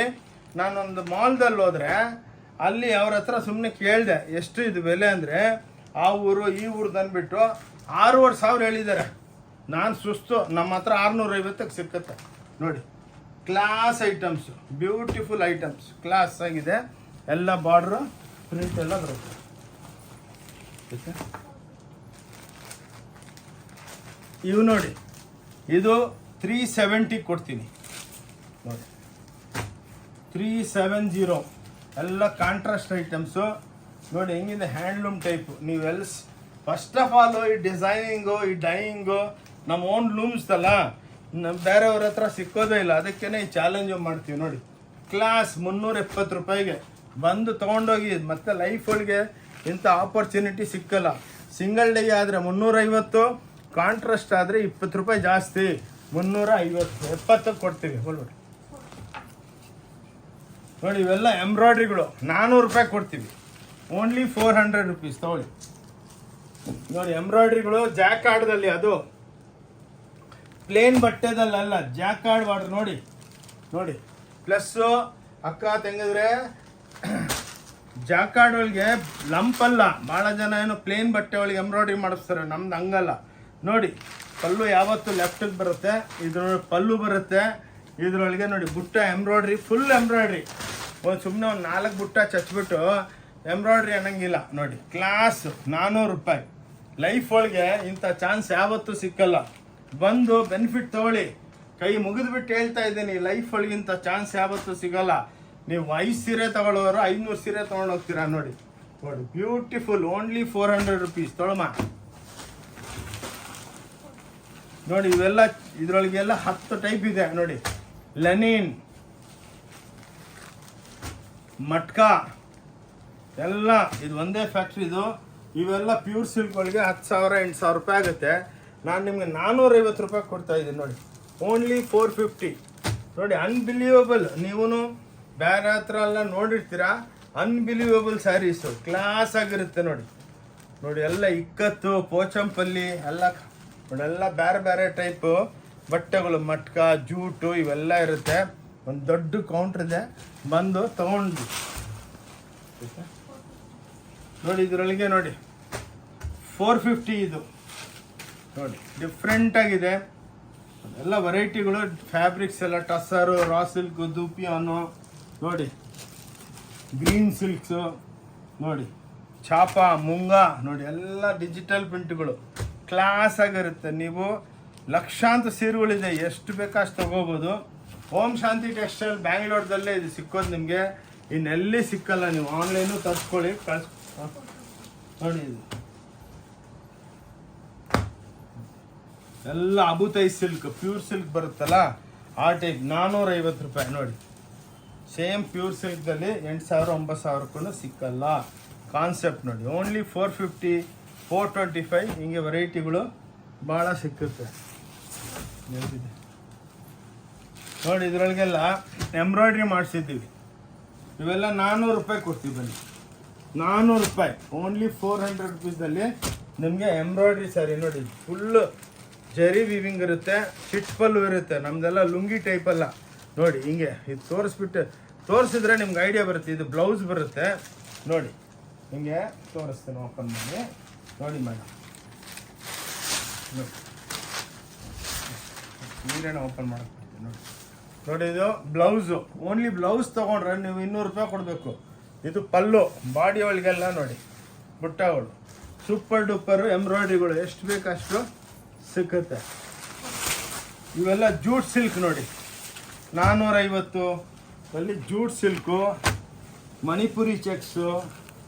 Speaker 1: ನಾನೊಂದು ಮಾಲ್ದಲ್ಲಿ ಹೋದರೆ ಅಲ್ಲಿ ಅವ್ರ ಹತ್ರ ಸುಮ್ಮನೆ ಕೇಳಿದೆ ಎಷ್ಟು ಇದು ಬೆಲೆ ಅಂದರೆ, ಆ ಊರು ಈ ಊರು ಅಂದ್ಬಿಟ್ಟು 6,500 ಹೇಳಿದ್ದಾರೆ. ನಾನು ಸುಸ್ತು, ನಮ್ಮ ಹತ್ರ 650ಕ್ಕೆ ಸಿಕ್ಕುತ್ತೆ ನೋಡಿ. Class items, beautiful items, class ಆಗಿದೆ. ಎಲ್ಲ ಬಾರ್ಡ್ರು ಪ್ರಿಂಟ್ ಎಲ್ಲ ಬರುತ್ತೆ. ಇವು ನೋಡಿ, ಇದು 370 ಕೊಡ್ತೀನಿ ನೋಡಿ, 370. ಎಲ್ಲ ಕಾಂಟ್ರಾಸ್ಟ್ ಐಟಮ್ಸು ನೋಡಿ ಹೆಂಗಿದೆ, ಹ್ಯಾಂಡ್ಲೂಮ್ ಟೈಪು. ನೀವೆಲ್ಲ ಫಸ್ಟ್ ಆಫ್ ಆಲ್ ಈ ಡಿಸೈನಿಂಗು, ಈ ಡೈಯಿಂಗು ನಮ್ಮ ಓನ್ ಲೂಮ್ಸ್ ಅಲ್ಲ, ನಮ್ಮ ಬೇರೆಯವ್ರ ಹತ್ರ ಸಿಕ್ಕೋದೇ ಇಲ್ಲ. ಅದಕ್ಕೇ ಈ ಚಾಲೆಂಜು ಮಾಡ್ತೀವಿ ನೋಡಿ. ಕ್ಲಾಸ್ 370 ರೂಪಾಯಿಗೆ ಬಂದು ತೊಗೊಂಡೋಗಿ. ಮತ್ತು ಲೈಫ್ ಒಳಗೆ ಇಂಥ ಆಪರ್ಚುನಿಟಿ ಸಿಕ್ಕಲ್ಲ. ಸಿಂಗಲ್ ಡೇ ಆದರೆ 350, ಕಾಂಟ್ರಾಸ್ಟ್ ಆದರೆ 20 ರೂಪಾಯಿ ಜಾಸ್ತಿ, 350, 70 ಕೊಡ್ತೀವಿ. ಹೋಗ್ಬಿಡಿ ನೋಡಿ, ಇವೆಲ್ಲ ಎಂಬ್ರಾಯ್ಡ್ರಿಗಳು 400 ರೂಪಾಯಿ ಕೊಡ್ತೀವಿ, ಓನ್ಲಿ 400 ರುಪೀಸ್ ತೊಗೊಳ್ಳಿ ನೋಡಿ. ಎಂಬ್ರಾಯ್ಡ್ರಿಗಳು ಜಾಕಾರ್ಡ್ದಲ್ಲಿ, ಅದು ಪ್ಲೇನ್ ಬಟ್ಟೆದಲ್ಲ, ಜಾಕಾರ್ಡ್ ವಾಡ್ರ್ ನೋಡಿ ನೋಡಿ. ಪ್ಲಸ್ಸು ಅಕ್ಕ ತೆಗೆದ್ರೆ ಜಾಕಾರ್ಡ್ ಒಳಗೆ ಲಂಪಲ್ಲ. ಭಾಳ ಜನ ಏನು ಪ್ಲೇನ್ ಬಟ್ಟೆ ಒಳಗೆ ಎಂಬ್ರಾಯ್ಡ್ರಿ ಮಾಡಿಸ್ತಾರೆ, ನಮ್ದು ಹಂಗಲ್ಲ ನೋಡಿ. ಪಲ್ಲು ಯಾವತ್ತು ಲೆಫ್ಟಿಗೆ ಬರುತ್ತೆ, ಇದ್ರೊಳಗೆ ಪಲ್ಲು ಬರುತ್ತೆ. ಇದ್ರೊಳಗೆ ನೋಡಿ ಬುಟ್ಟ ಎಂಬ್ರಾಯ್ಡ್ರಿ, ಫುಲ್ ಎಂಬ್ರಾಯ್ಡ್ರಿ. ಸುಮ್ಮನೆ ಒಂದು 4 ಬುಟ್ಟ ಚಚ್ಬಿಟ್ಟು ಎಂಬ್ರಾಯ್ಡ್ರಿ ಅನ್ನಂಗಿಲ್ಲ ನೋಡಿ. ಕ್ಲಾಸ್ 400 ರೂಪಾಯಿ. ಲೈಫ್ ಒಳಗೆ ಇಂಥ ಚಾನ್ಸ್ ಯಾವತ್ತೂ ಸಿಕ್ಕಲ್ಲ. ಬಂದು ಬೆನಿಫಿಟ್ ತೊಗೊಳ್ಳಿ. ಕೈ ಮುಗಿದ್ಬಿಟ್ಟು ಹೇಳ್ತಾ ಇದ್ದೀನಿ, ಲೈಫ್ ಒಳಗಿಂತ ಚಾನ್ಸ್ ಯಾವತ್ತೂ ಸಿಗಲ್ಲ. ನೀವು 5 ಸೀರೆ ತಗೊಳ್ಳೋರು 500 ಸೀರೆ ತೊಗೊಂಡು ಹೋಗ್ತೀರಾ ನೋಡಿ. ನೋಡಿ ಬ್ಯೂಟಿಫುಲ್, ಓನ್ಲಿ 400 ರುಪೀಸ್ ತೊಗೊಳಮ್ಮ ನೋಡಿ. ಇವೆಲ್ಲ ಇದ್ರೊಳಗೆಲ್ಲ 10 ಟೈಪ್ ಇದೆ ನೋಡಿ. ಲೆನಿನ್, ಮಟ್ಕಾ ಎಲ್ಲ ಇದು ಒಂದೇ ಫ್ಯಾಕ್ಟ್ರಿದು. ಇವೆಲ್ಲ ಪ್ಯೂರ್ ಸಿಲ್ಕ್ ಒಳಗೆ 10,000 8,000 ರೂಪಾಯಿ ಆಗುತ್ತೆ. ನಾನು ನಿಮಗೆ 450 ರೂಪಾಯಿ ಕೊಡ್ತಾ ಇದ್ದೀನಿ ನೋಡಿ, ಓನ್ಲಿ 450 ನೋಡಿ. ಅನ್ಬಿಲೀವಬಲ್. ನೀವು ಬೇರೆ ಹತ್ರ ಎಲ್ಲ ನೋಡಿರ್ತೀರಾ, ಅನ್ಬಿಲೀವಬಲ್ ಸ್ಯಾರೀಸು, ಕ್ಲಾಸ್ ಆಗಿರುತ್ತೆ ನೋಡಿ. ನೋಡಿ ಎಲ್ಲ ಇಕ್ಕತ್ತು, ಪೋಚಂಪಲ್ಲಿ ಎಲ್ಲ ನೋಡಿ, ಎಲ್ಲ ಬೇರೆ ಬೇರೆ ಟೈಪು ಬಟ್ಟೆಗಳು, ಮಟ್ಕಾ, ಜೂಟು ಇವೆಲ್ಲ ಇರುತ್ತೆ. ಒಂದು ದೊಡ್ಡ ಕೌಂಟ್ರ್ ಇದೆ, ಬಂದು ತಗೊಂಡು ನೋಡಿ. ಇದರೊಳಗೆ ನೋಡಿ 450 ಇದು ನೋಡಿ, ಡಿಫ್ರೆಂಟ್ ಆಗಿದೆ. ಎಲ್ಲ ವೆರೈಟಿಗಳು, ಫ್ಯಾಬ್ರಿಕ್ಸ್ ಎಲ್ಲ ಟಸ್ಸರು, ರಾ ಸಿಲ್ಕು, ದೂಪಿಯಾನು ನೋಡಿ, ಗ್ರೀನ್ ಸಿಲ್ಕ್ಸು ನೋಡಿ, ಛಾಪ, ಮುಂಗ ನೋಡಿ, ಎಲ್ಲ ಡಿಜಿಟಲ್ ಪ್ರಿಂಟ್ಗಳು ಕ್ಲಾಸ್ ಆಗಿರುತ್ತೆ. ನೀವು ಲಕ್ಷಾಂತರ ಸೀರೆಗಳಿದೆ, ಎಷ್ಟು ಬೇಕಷ್ಟು ತಗೋಬೋದು. ಓಂ ಶಾಂತಿ ಟೆಕ್ಸ್ಟೈಲ್ ಬ್ಯಾಂಗ್ಳೂರ್ದಲ್ಲೇ ಇದು ಸಿಕ್ಕೋದು ನಿಮಗೆ, ಇನ್ನೆಲ್ಲಿ ಸಿಕ್ಕಲ್ಲ. ನೀವು ಆನ್ಲೈನು ತರಿಸ್ಕೊಳ್ಳಿ, ನೋಡಿ. ಇದು ಎಲ್ಲ ಅಬುತೈ ಸಿಲ್ಕ್, ಪ್ಯೂರ್ ಸಿಲ್ಕ್ ಬರುತ್ತಲ್ಲ ಆ ಟೈಪ್, 450 ರೂಪಾಯಿ ನೋಡಿ. ಸೇಮ್ ಪ್ಯೂರ್ ಸಿಲ್ಕ್ದಲ್ಲಿ 8,000 9,000ಕ್ಕೂ ಸಿಕ್ಕಲ್ಲ. ಕಾನ್ಸೆಪ್ಟ್ ನೋಡಿ, ಓನ್ಲಿ 450 425 ಹಿಂಗೆ ವೆರೈಟಿಗಳು ಭಾಳ ಸಿಕ್ಕುತ್ತೆ ನೋಡಿ. ಇದರೊಳಗೆಲ್ಲ ಎಂಬ್ರಾಯ್ಡ್ರಿ ಮಾಡಿಸಿದ್ದೀವಿ. ಇವೆಲ್ಲ 400 ರೂಪಾಯಿ ಕೊಡ್ತೀವಿ ಬನ್ನಿ, 400 ರೂಪಾಯಿ, ಓನ್ಲಿ 400 ರುಪೀಸಲ್ಲಿ ನಿಮಗೆ ಎಂಬ್ರಾಯ್ಡ್ರಿ ಸ್ಯಾರಿ ನೋಡಿ. ಫುಲ್ಲು ಜರಿ ವಿವಿಂಗ್ ಇರುತ್ತೆ, ಚಿಟ್ ಪಲ್ಲು ಇರುತ್ತೆ. ನಮ್ಮದೆಲ್ಲ ಲುಂಗಿ ಟೈಪಲ್ಲ ನೋಡಿ. ಹಿಂಗೆ ಇದು ತೋರಿಸಿದ್ರೆ ನಿಮ್ಗೆ ಐಡಿಯಾ ಬರುತ್ತೆ. ಇದು ಬ್ಲೌಸ್ ಬರುತ್ತೆ ನೋಡಿ. ಹಿಂಗೆ ತೋರಿಸ್ತೇನೆ, ಓಪನ್ ಮಾಡಿ ನೋಡಿ ಮೇಡಮ್. ನೋಡಿ ನೀರೇನ ಓಪನ್ ಮಾಡಕ್ಕೆ ನೋಡಿ. ನೋಡಿ ಇದು ಬ್ಲೌಸು, ಓನ್ಲಿ ಬ್ಲೌಸ್ ತೊಗೊಂಡ್ರೆ ನೀವು 200 ರೂಪಾಯಿ ಕೊಡಬೇಕು. ಇದು ಪಲ್ಲು, ಬಾಡಿ ಒಳಗೆಲ್ಲ ನೋಡಿ ಬುಟ್ಟಗಳು, ಸೂಪರ್ ಡೂಪರು ಎಂಬ್ರಾಯ್ಡ್ರಿಗಳು, ಎಷ್ಟು ಬೇಕಷ್ಟು ಸಿಕ್ಕುತ್ತೆ. ಇವೆಲ್ಲ ಜೂಟ್ ಸಿಲ್ಕ್ ನೋಡಿ, 450 ಅಲ್ಲಿ ಜೂಟ್ ಸಿಲ್ಕು, ಮಣಿಪುರಿ ಚೆಕ್ಸು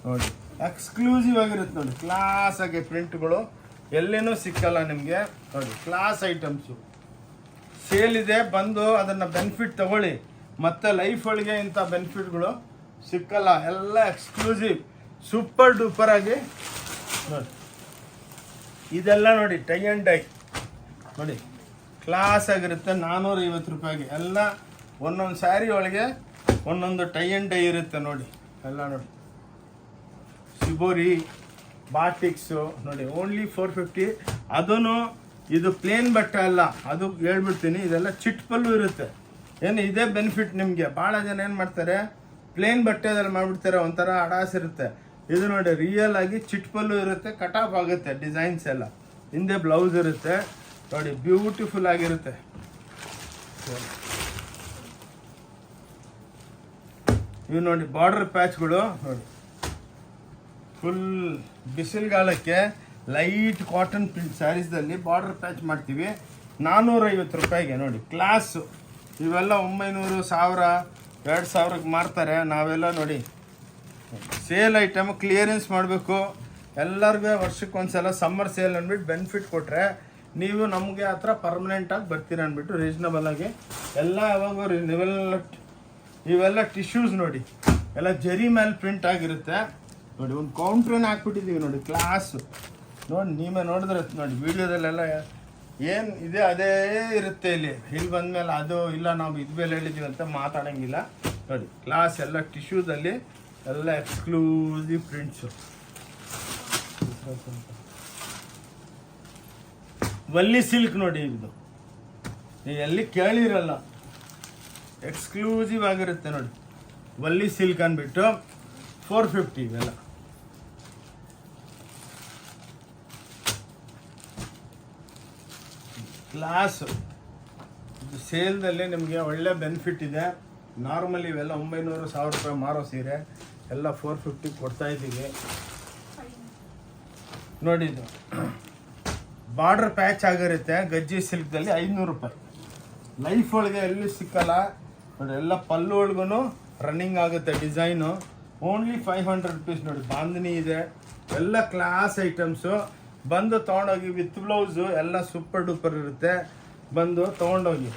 Speaker 1: ನೋಡಿ, ಎಕ್ಸ್ಕ್ಲೂಸಿವ್ ಆಗಿರುತ್ತೆ ನೋಡಿ. ಕ್ಲಾಸ್ ಆಗಿ ಪ್ರಿಂಟ್ಗಳು ಎಲ್ಲೇನೂ ಸಿಕ್ಕಲ್ಲ ನಿಮಗೆ ನೋಡಿ. ಕ್ಲಾಸ್ ಐಟಮ್ಸು ಸೇಲ್ ಇದೆ, ಬಂದು ಅದನ್ನು ಬೆನಿಫಿಟ್ ತಗೊಳ್ಳಿ. ಮತ್ತು ಲೈಫ್ ಒಳಗೆ ಇಂಥ ಬೆನಿಫಿಟ್ಗಳು ಸಿಕ್ಕಲ್ಲ, ಎಲ್ಲ ಎಕ್ಸ್ಕ್ಲೂಸಿವ್ ಸೂಪರ್ ಡೂಪರ್ ಆಗಿ ನೋಡಿ. ಇದೆಲ್ಲ ನೋಡಿ ಟೈ ಆ್ಯಂಡ್ ಡೈ ನೋಡಿ, ಕ್ಲಾಸ್ ಆಗಿರುತ್ತೆ 450 ರೂಪಾಯಿಗೆ. ಎಲ್ಲ ಒಂದೊಂದು ಸ್ಯಾರಿ ಒಳಗೆ ಒಂದೊಂದು ಟೈ ಆ್ಯಂಡ್ ಡೈ ಇರುತ್ತೆ ನೋಡಿ. ಎಲ್ಲ ನೋಡಿ ಶಿಬೋರಿ ಬಾಟಿಕ್ಸು ನೋಡಿ, ಓನ್ಲಿ 450. ಅದೂ ಇದು ಪ್ಲೇನ್ ಬಟ್ಟೆ ಅಲ್ಲ, ಅದು ಹೇಳ್ಬಿಡ್ತೀನಿ, ಇದೆಲ್ಲ ಚಿಟ್ ಪಲ್ಲು ಇರುತ್ತೆ. ಏನು ಇದೇ ಬೆನಿಫಿಟ್ ನಿಮಗೆ. ಭಾಳ ಜನ ಏನು ಮಾಡ್ತಾರೆ, ಪ್ಲೇನ್ ಬಟ್ಟೆದಲ್ಲಿ ಮಾಡಿಬಿಡ್ತಾರೆ, ಒಂಥರ ಅಡಾಸಿರುತ್ತೆ. ಇದು ನೋಡಿ ರಿಯಲ್ ಆಗಿ ಚಿಟ್ ಪಲ್ಲು ಇರುತ್ತೆ, ಕಟಾಪ್ ಆಗುತ್ತೆ ಡಿಸೈನ್ಸ್ ಎಲ್ಲ. ಹಿಂದೆ ಬ್ಲೌಸ್ ಇರುತ್ತೆ ನೋಡಿ, ಬ್ಯೂಟಿಫುಲ್ ಆಗಿರುತ್ತೆ. ಇವು ನೋಡಿ ಬಾರ್ಡರ್ ಪ್ಯಾಚ್ಗಳು ನೋಡಿ, ಫುಲ್ ಬಿಸಿಲುಗಾಲಕ್ಕೆ ಲೈಟ್ ಕಾಟನ್ ಪ್ರಿಂಟ್ ಸ್ಯಾರೀಸ್ದಲ್ಲಿ ಬಾರ್ಡರ್ ಪ್ಯಾಚ್ ಮಾಡ್ತೀವಿ 450 ರೂಪಾಯಿಗೆ ನೋಡಿ. ಕ್ಲಾಸು ಇವೆಲ್ಲ 900, 1000, 2000ಕ್ಕೆ ಮಾರ್ತಾರೆ. ನಾವೆಲ್ಲ ನೋಡಿ ಸೇಲ್ ಐಟಮ್ ಕ್ಲಿಯರೆನ್ಸ್ ಮಾಡಬೇಕು. ಎಲ್ಲರಿಗೂ ವರ್ಷಕ್ಕೆ ಒಂದ್ಸಲ ಸಮ್ಮರ್ ಸೇಲ್ ಅಂದ್ಬಿಟ್ಟು ಬೆನಿಫಿಟ್ ಕೊಟ್ಟರೆ ನೀವು ನಮಗೆ ಹತ್ರ ಪರ್ಮನೆಂಟಾಗಿ ಬರ್ತೀರ ಅಂದ್ಬಿಟ್ಟು ರೀಸ್ನಬಲ್ ಆಗಿ ಎಲ್ಲ. ಯಾವಾಗ ಇವೆಲ್ಲ ಟಿಶ್ಯೂಸ್ ನೋಡಿ, ಎಲ್ಲ ಜರಿ ಮೇಲೆ ಪ್ರಿಂಟ್ ಆಗಿರುತ್ತೆ ನೋಡಿ. ಒಂದು ಕೌಂಟ್ರನ್ನ ಹಾಕ್ಬಿಟ್ಟಿದ್ದೀವಿ ನೋಡಿ, ಕ್ಲಾಸು ನೋಡಿ. ನೀವೇ ನೋಡಿದ್ರೆ ನೋಡಿ ವಿಡಿಯೋದಲ್ಲೆಲ್ಲ ಏನು ಇದೆ ಅದೇ ಇರುತ್ತೆ. ಇಲ್ಲಿ ಬಂದಮೇಲೆ ಅದು ಇಲ್ಲ ನಾವು ಇದು ಬೆಲೆ ಹೇಳಿದ್ದೀವಿ ಅಂತ ಮಾತಾಡೋಂಗಿಲ್ಲ ನೋಡಿ. ಕ್ಲಾಸ್ ಎಲ್ಲ ಟಿಶ್ಯೂದಲ್ಲಿ ಎಲ್ಲ ಎಕ್ಸ್ಕ್ಲೂಸಿವ್ ಪ್ರಿಂಟ್ಸು. ವಲ್ಲಿ ಸಿಲ್ಕ್ ನೋಡಿ, ಇದು ನೀವು ಎಲ್ಲಿ ಕೇಳಿರಲ್ಲ, ಎಕ್ಸ್ಕ್ಲೂಸಿವ್ ಆಗಿರುತ್ತೆ ನೋಡಿ. ವಲ್ಲಿ ಸಿಲ್ಕ್ ಅಂದ್ಬಿಟ್ಟು 450 ಇವೆಲ್ಲ. ಕ್ಲಾಸು ಇದು ಸೇಲ್ದಲ್ಲಿ ನಿಮಗೆ ಒಳ್ಳೆ ಬೆನಿಫಿಟ್ ಇದೆ. ನಾರ್ಮಲಿ ಇವೆಲ್ಲ 900, 1000 ರೂಪಾಯಿ ಮಾರೋ ಸೀರೆ ಎಲ್ಲ 450 ಕೊಡ್ತಾ ಇದ್ದೀವಿ ನೋಡಿ. ಇದು ಬಾರ್ಡರ್ ಪ್ಯಾಚ್ ಆಗಿರುತ್ತೆ ಗಜ್ಜಿ ಸಿಲ್ಕ್ದಲ್ಲಿ 500 ರೂಪಾಯಿ. ಲೈಫ್ ಒಳಗೆ ಎಲ್ಲಿ ಸಿಕ್ಕಲ್ಲ ನೋಡಿ. ಎಲ್ಲ ಪಲ್ಲು ಒಳಗೂ ರನ್ನಿಂಗ್ ಆಗುತ್ತೆ ಡಿಸೈನು. ಓನ್ಲಿ 500 ರುಪೀಸ್ ನೋಡಿ. ಬಾಂಧನಿ ಇದೆ, ಎಲ್ಲ ಕ್ಲಾಸ್ ಐಟಮ್ಸು. ಬಂದು ತೊಗೊಂಡೋಗಿ ವಿತ್ ಬ್ಲೌಸು ಎಲ್ಲ ಸೂಪರ್ ಡೂಪರ್ ಇರುತ್ತೆ. ಬಂದು ತೊಗೊಂಡೋಗಿ.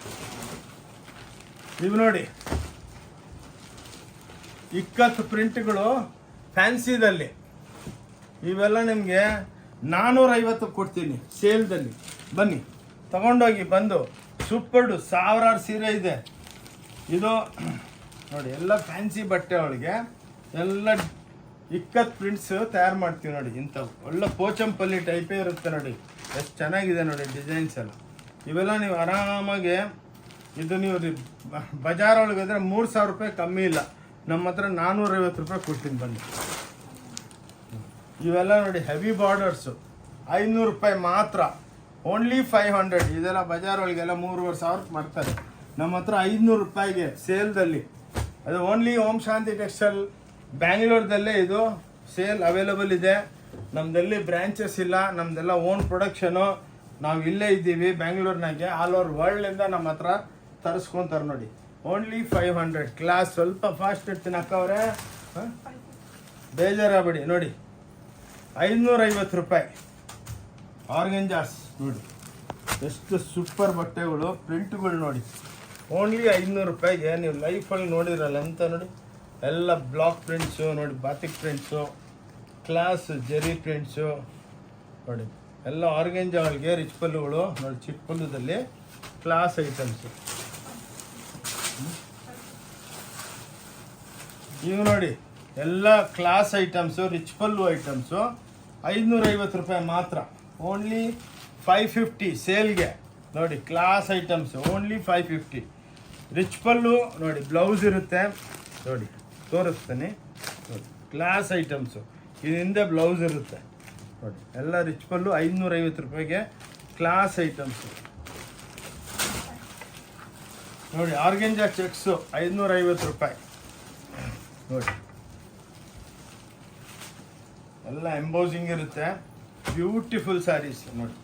Speaker 1: ಇವು ನೋಡಿ ಇಕ್ಕತ್ತು ಪ್ರಿಂಟ್ಗಳು ಫ್ಯಾನ್ಸಿದಲ್ಲಿ. ಇವೆಲ್ಲ ನಿಮಗೆ 450 ಕೊಡ್ತೀನಿ ಸೇಲ್ದಲ್ಲಿ. ಬನ್ನಿ ತಗೊಂಡೋಗಿ. ಬಂದು ಸೂಪರ್ಡು 1000 ಸೀರೆ ಇದೆ ಇದು ನೋಡಿ. ಎಲ್ಲ ಫ್ಯಾನ್ಸಿ ಬಟ್ಟೆ ಒಳಗೆ ಎಲ್ಲ ಇಕ್ಕತ್ ಪ್ರಿಂಟ್ಸ್ ತಯಾರು ಮಾಡ್ತೀವಿ ನೋಡಿ. ಇಂಥವು ಒಳ್ಳೆ ಪೋಚಂಪಲ್ಲಿ ಟೈಪೇ ಇರುತ್ತೆ ನೋಡಿ. ಎಷ್ಟು ಚೆನ್ನಾಗಿದೆ ನೋಡಿ ಡಿಸೈನ್ಸ್ ಎಲ್ಲ. ಇವೆಲ್ಲ ನೀವು ಆರಾಮಾಗಿ ಇದು ನೀವು ಬಜಾರ್ ಒಳಗೆ ಹೋದರೆ 3000 ರೂಪಾಯಿ ಕಮ್ಮಿ ಇಲ್ಲ. ನಮ್ಮ ಹತ್ರ 450 ರೂಪಾಯಿ ಕೊಡ್ತೀನಿ ಬನ್ನಿ. ಇವೆಲ್ಲ ನೋಡಿ ಹೆವಿ ಬಾರ್ಡರ್ಸು 500 ರೂಪಾಯಿ ಮಾತ್ರ. ಓನ್ಲಿ 500. ಇದೆಲ್ಲ ಬಜಾರ್ ಒಳಗೆಲ್ಲ 3500 ಮಾಡ್ತಾರೆ. ನಮ್ಮ ಹತ್ರ 500 ರೂಪಾಯಿಗೆ ಸೇಲ್ದಲ್ಲಿ. ಅದು ಓನ್ಲಿ ಓಂ ಶಾಂತಿ ಟೆಕ್ಸ್ಟೈಲ್ ಬ್ಯಾಂಗ್ಳೂರ್ದಲ್ಲೇ ಇದು ಸೇಲ್ ಅವೈಲಬಲ್ ಇದೆ. ನಮ್ಮದಲ್ಲಿ ಬ್ರ್ಯಾಂಚಸ್ ಇಲ್ಲ, ನಮ್ಮದೆಲ್ಲ ಓನ್ ಪ್ರೊಡಕ್ಷನು. ನಾವು ಇಲ್ಲೇ ಇದ್ದೀವಿ ಬ್ಯಾಂಗ್ಳೂರ್ನಾಗೆ. ಆಲ್ ಓವರ್ ವರ್ಲ್ಡಿಂದ ನಮ್ಮ ಹತ್ರ ತರಿಸ್ಕೊತಾರೆ ನೋಡಿ. ಓನ್ಲಿ 500. ಕ್ಲಾಸ್ ಸ್ವಲ್ಪ ಫಾಸ್ಟ್ ಇರ್ತೀನಿ ಅಕ್ಕವ್ರೆ, ಬೇಜಾರಾಗಬೇಡಿ ನೋಡಿ. 550 ರೂಪಾಯಿ ಆರ್ಗಂಜಾಸ್ ನೋಡಿ. ಎಷ್ಟು ಸೂಪರ್ ಬಟ್ಟೆಗಳು, ಪ್ರಿಂಟ್ಗಳು ನೋಡಿ. ಓನ್ಲಿ 500 ರೂಪಾಯಿಗೆ ನೀವು ಲೈಫಲ್ಲಿ ನೋಡಿರಲ್ಲ ಅಂತ ನೋಡಿ. ಎಲ್ಲ ಬ್ಲಾಕ್ ಪ್ರಿಂಟ್ಸು ನೋಡಿ, ಬಾತಿಕ್ ಪ್ರಿಂಟ್ಸು, ಕ್ಲಾಸ್ ಜರಿ ಪ್ರಿಂಟ್ಸು ನೋಡಿ. ಎಲ್ಲ ಆರ್ಗೆಂಜಾ ಒಳಗೆ ರಿಚ್ ಪಲ್ಲುಗಳು ನೋಡಿ. ಚಿಕ್ಕ ಪಲ್ಲುದಲ್ಲಿ ಕ್ಲಾಸ್ ಐಟಮ್ಸು ಇವು ನೋಡಿ. ಎಲ್ಲ ಕ್ಲಾಸ್ ಐಟಮ್ಸು, ರಿಚ್ ಪಲ್ಲು ಐಟಮ್ಸು 550 ರೂಪಾಯಿ ಮಾತ್ರ. ಓನ್ಲಿ 550 ಸೇಲ್ಗೆ ನೋಡಿ. Class items only 550. ರಿಚ್ ಪಲ್ಲು ನೋಡಿ, ಬ್ಲೌಸ್ ಇರುತ್ತೆ ನೋಡಿ, ತೋರಿಸ್ತೀನಿ ನೋಡಿ. ಕ್ಲಾಸ್ ಐಟಮ್ಸು ಇದು ಹಿಂದೆ ಬ್ಲೌಸ್ ಇರುತ್ತೆ ನೋಡಿ. ಎಲ್ಲ ರಿಚ್ ಪಲ್ಲು 550 ರೂಪಾಯಿಗೆ ಕ್ಲಾಸ್ ಐಟಮ್ಸು ನೋಡಿ. ಆರ್ಗೆಂಜಾ ಚೆಕ್ಸು 550 ರೂಪಾಯಿ ನೋಡಿ. ಎಲ್ಲ ಎಂಬೋಸಿಂಗ್ ಇರುತ್ತೆ, ಬ್ಯೂಟಿಫುಲ್ ಸ್ಯಾರೀಸ್ ನೋಡಿ.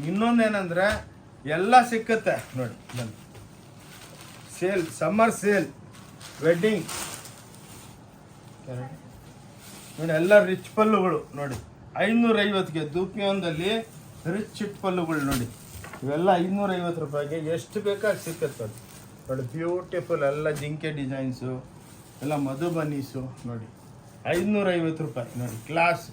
Speaker 1: ಇನ್ನೊಂದೇನೆಂದರೆ ಎಲ್ಲ ಸಿಕ್ಕುತ್ತೆ ನೋಡಿ. ಬನ್ನಿ ಸೇಲ್, ಸಮ್ಮರ್ ಸೇಲ್, ವೆಡ್ಡಿಂಗ್ ನೋಡಿ. ಎಲ್ಲ ರಿಚ್ ಪಲ್ಲುಗಳು ನೋಡಿ 550ಗೆ. ದೂಪಿಯೊಂದಲ್ಲಿ ರಿಚ್ ಚಿಟ್ ಪಲ್ಲುಗಳು ನೋಡಿ. ಇವೆಲ್ಲ 550 ರೂಪಾಯಿಗೆ ಎಷ್ಟು ಬೇಕಾಗಿ ಸಿಕ್ಕತ್ತೆ ನೋಡಿ. ಬ್ಯೂಟಿಫುಲ್ ಎಲ್ಲ ಜಿಂಕೆ ಡಿಸೈನ್ಸು, ಎಲ್ಲ ಮಧುಬನೀಸು ನೋಡಿ. 550 ರೂಪಾಯಿ ನೋಡಿ. ಕ್ಲಾಸ್